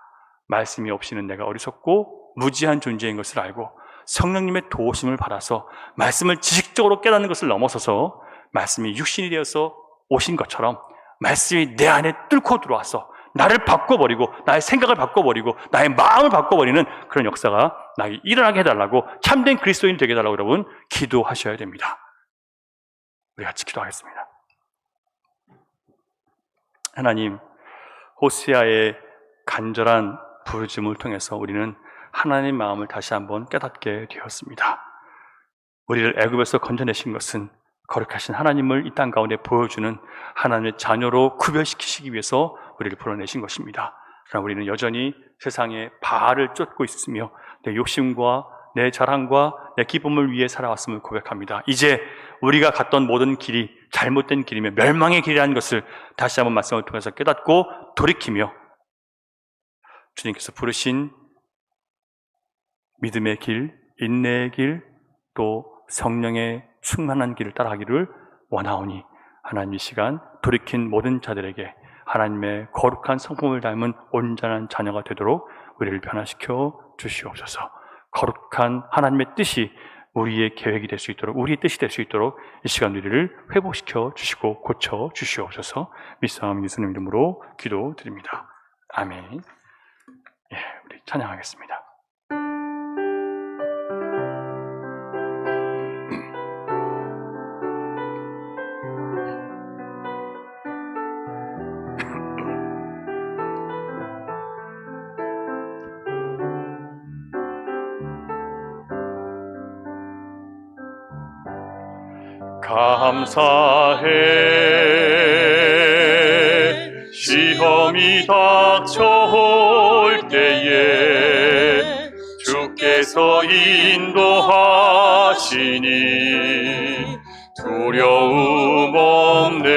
말씀이 없이는 내가 어리석고 무지한 존재인 것을 알고 성령님의 도우심을 받아서 말씀을 지식적으로 깨닫는 것을 넘어서서 말씀이 육신이 되어서 오신 것처럼 말씀이 내 안에 뚫고 들어와서 나를 바꿔버리고 나의 생각을 바꿔버리고 나의 마음을 바꿔버리는 그런 역사가 나에게 일어나게 해달라고 참된 그리스도인이 되게 해달라고 여러분 기도하셔야 됩니다. 우리 같이 기도하겠습니다. 하나님, 호세아의 간절한 부르심을 통해서 우리는 하나님의 마음을 다시 한번 깨닫게 되었습니다. 우리를 애굽에서 건져내신 것은 거룩하신 하나님을 이 땅 가운데 보여주는 하나님의 자녀로 구별시키시기 위해서 우리를 불러내신 것입니다. 그러나 우리는 여전히 세상에 바알을 쫓고 있으며 내 욕심과 내 자랑과 내 기쁨을 위해 살아왔음을 고백합니다. 이제 우리가 갔던 모든 길이 잘못된 길이며 멸망의 길이라는 것을 다시 한번 말씀을 통해서 깨닫고 돌이키며 주님께서 부르신 믿음의 길, 인내의 길, 또 성령의 충만한 길을 따라가기를 원하오니 하나님 이 시간 돌이킨 모든 자들에게 하나님의 거룩한 성품을 닮은 온전한 자녀가 되도록 우리를 변화시켜 주시옵소서. 거룩한 하나님의 뜻이 우리의 계획이 될 수 있도록, 우리의 뜻이 될 수 있도록 이 시간 우리를 회복시켜 주시고 고쳐 주시옵소서. 믿사옵나니 예수님 이름으로 기도드립니다. 아멘. 예, 우리 찬양하겠습니다. 감사해. 시험이 닥쳐올 때에 주께서 인도하시니 두려움 없네.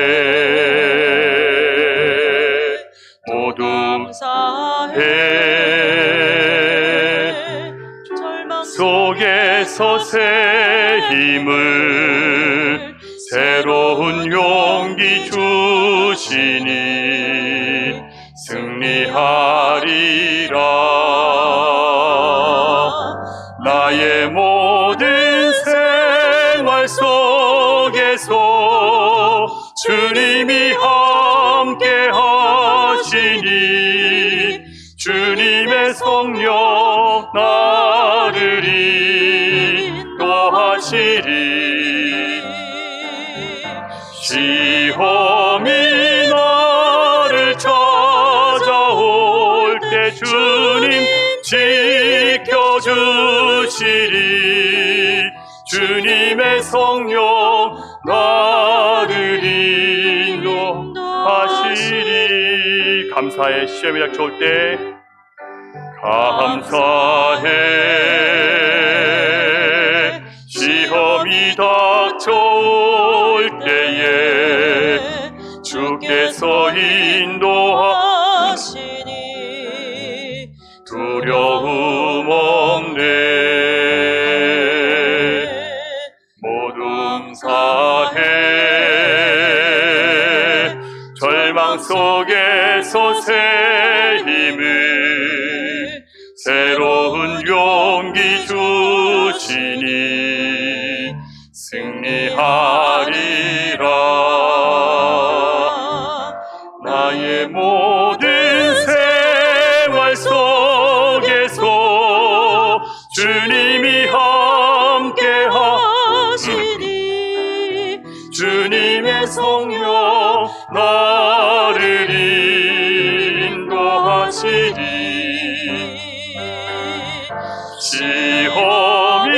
모두 감사해. 절망 속에서 새 힘을 새로운 용기 주시니 승리하리라. 나의 모든 생활 속에서 주님이 함께 하시니 주님의 성령 나를 인도하시리. 시험이 나를 찾아올 때 주님 지켜주시리. 주님의 성령 나를 인도하시리. 감사해. 시험이 닥쳐올 때 감사해. 시험이 닥쳐올 때에 주께서 인도하시니 두려움 없네. 모두 감사해. 절망 속에서 새 힘을 새로운 용기 주시니 승리하리라. 나의 모든 생활 속에서 주님이 함께 하시니 주님의 성령 나를 인도하시니. 시험이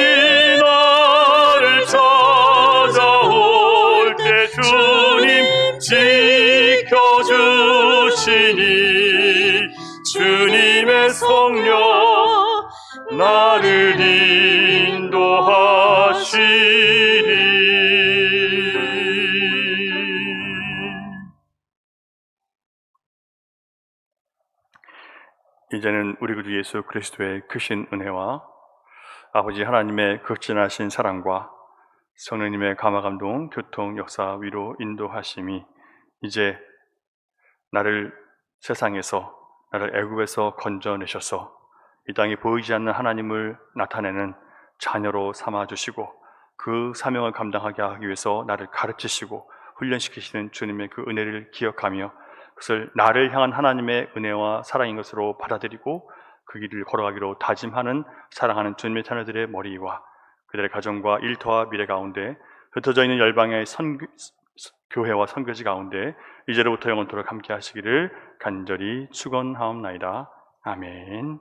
나를 찾아올 때 주님 지켜주시니 주님의 성령 나를 인도하시니. 이제는 우리 구주 예수 그리스도의 크신 은혜와 아버지 하나님의 극진하신 사랑과 성령님의 감화감동, 교통, 역사, 위로, 인도하심이 이제 나를 세상에서, 나를 애굽에서 건져내셔서 이 땅에 보이지 않는 하나님을 나타내는 자녀로 삼아주시고 그 사명을 감당하게 하기 위해서 나를 가르치시고 훈련시키시는 주님의 그 은혜를 기억하며 그것을 나를 향한 하나님의 은혜와 사랑인 것으로 받아들이고 그 길을 걸어가기로 다짐하는 사랑하는 주님의 자녀들의 머리와 그들의 가정과 일터와 미래 가운데 흩어져 있는 열방의 교회와 선교지 가운데 이제로부터 영원토록 함께 하시기를 간절히 축원하옵나이다. 아멘.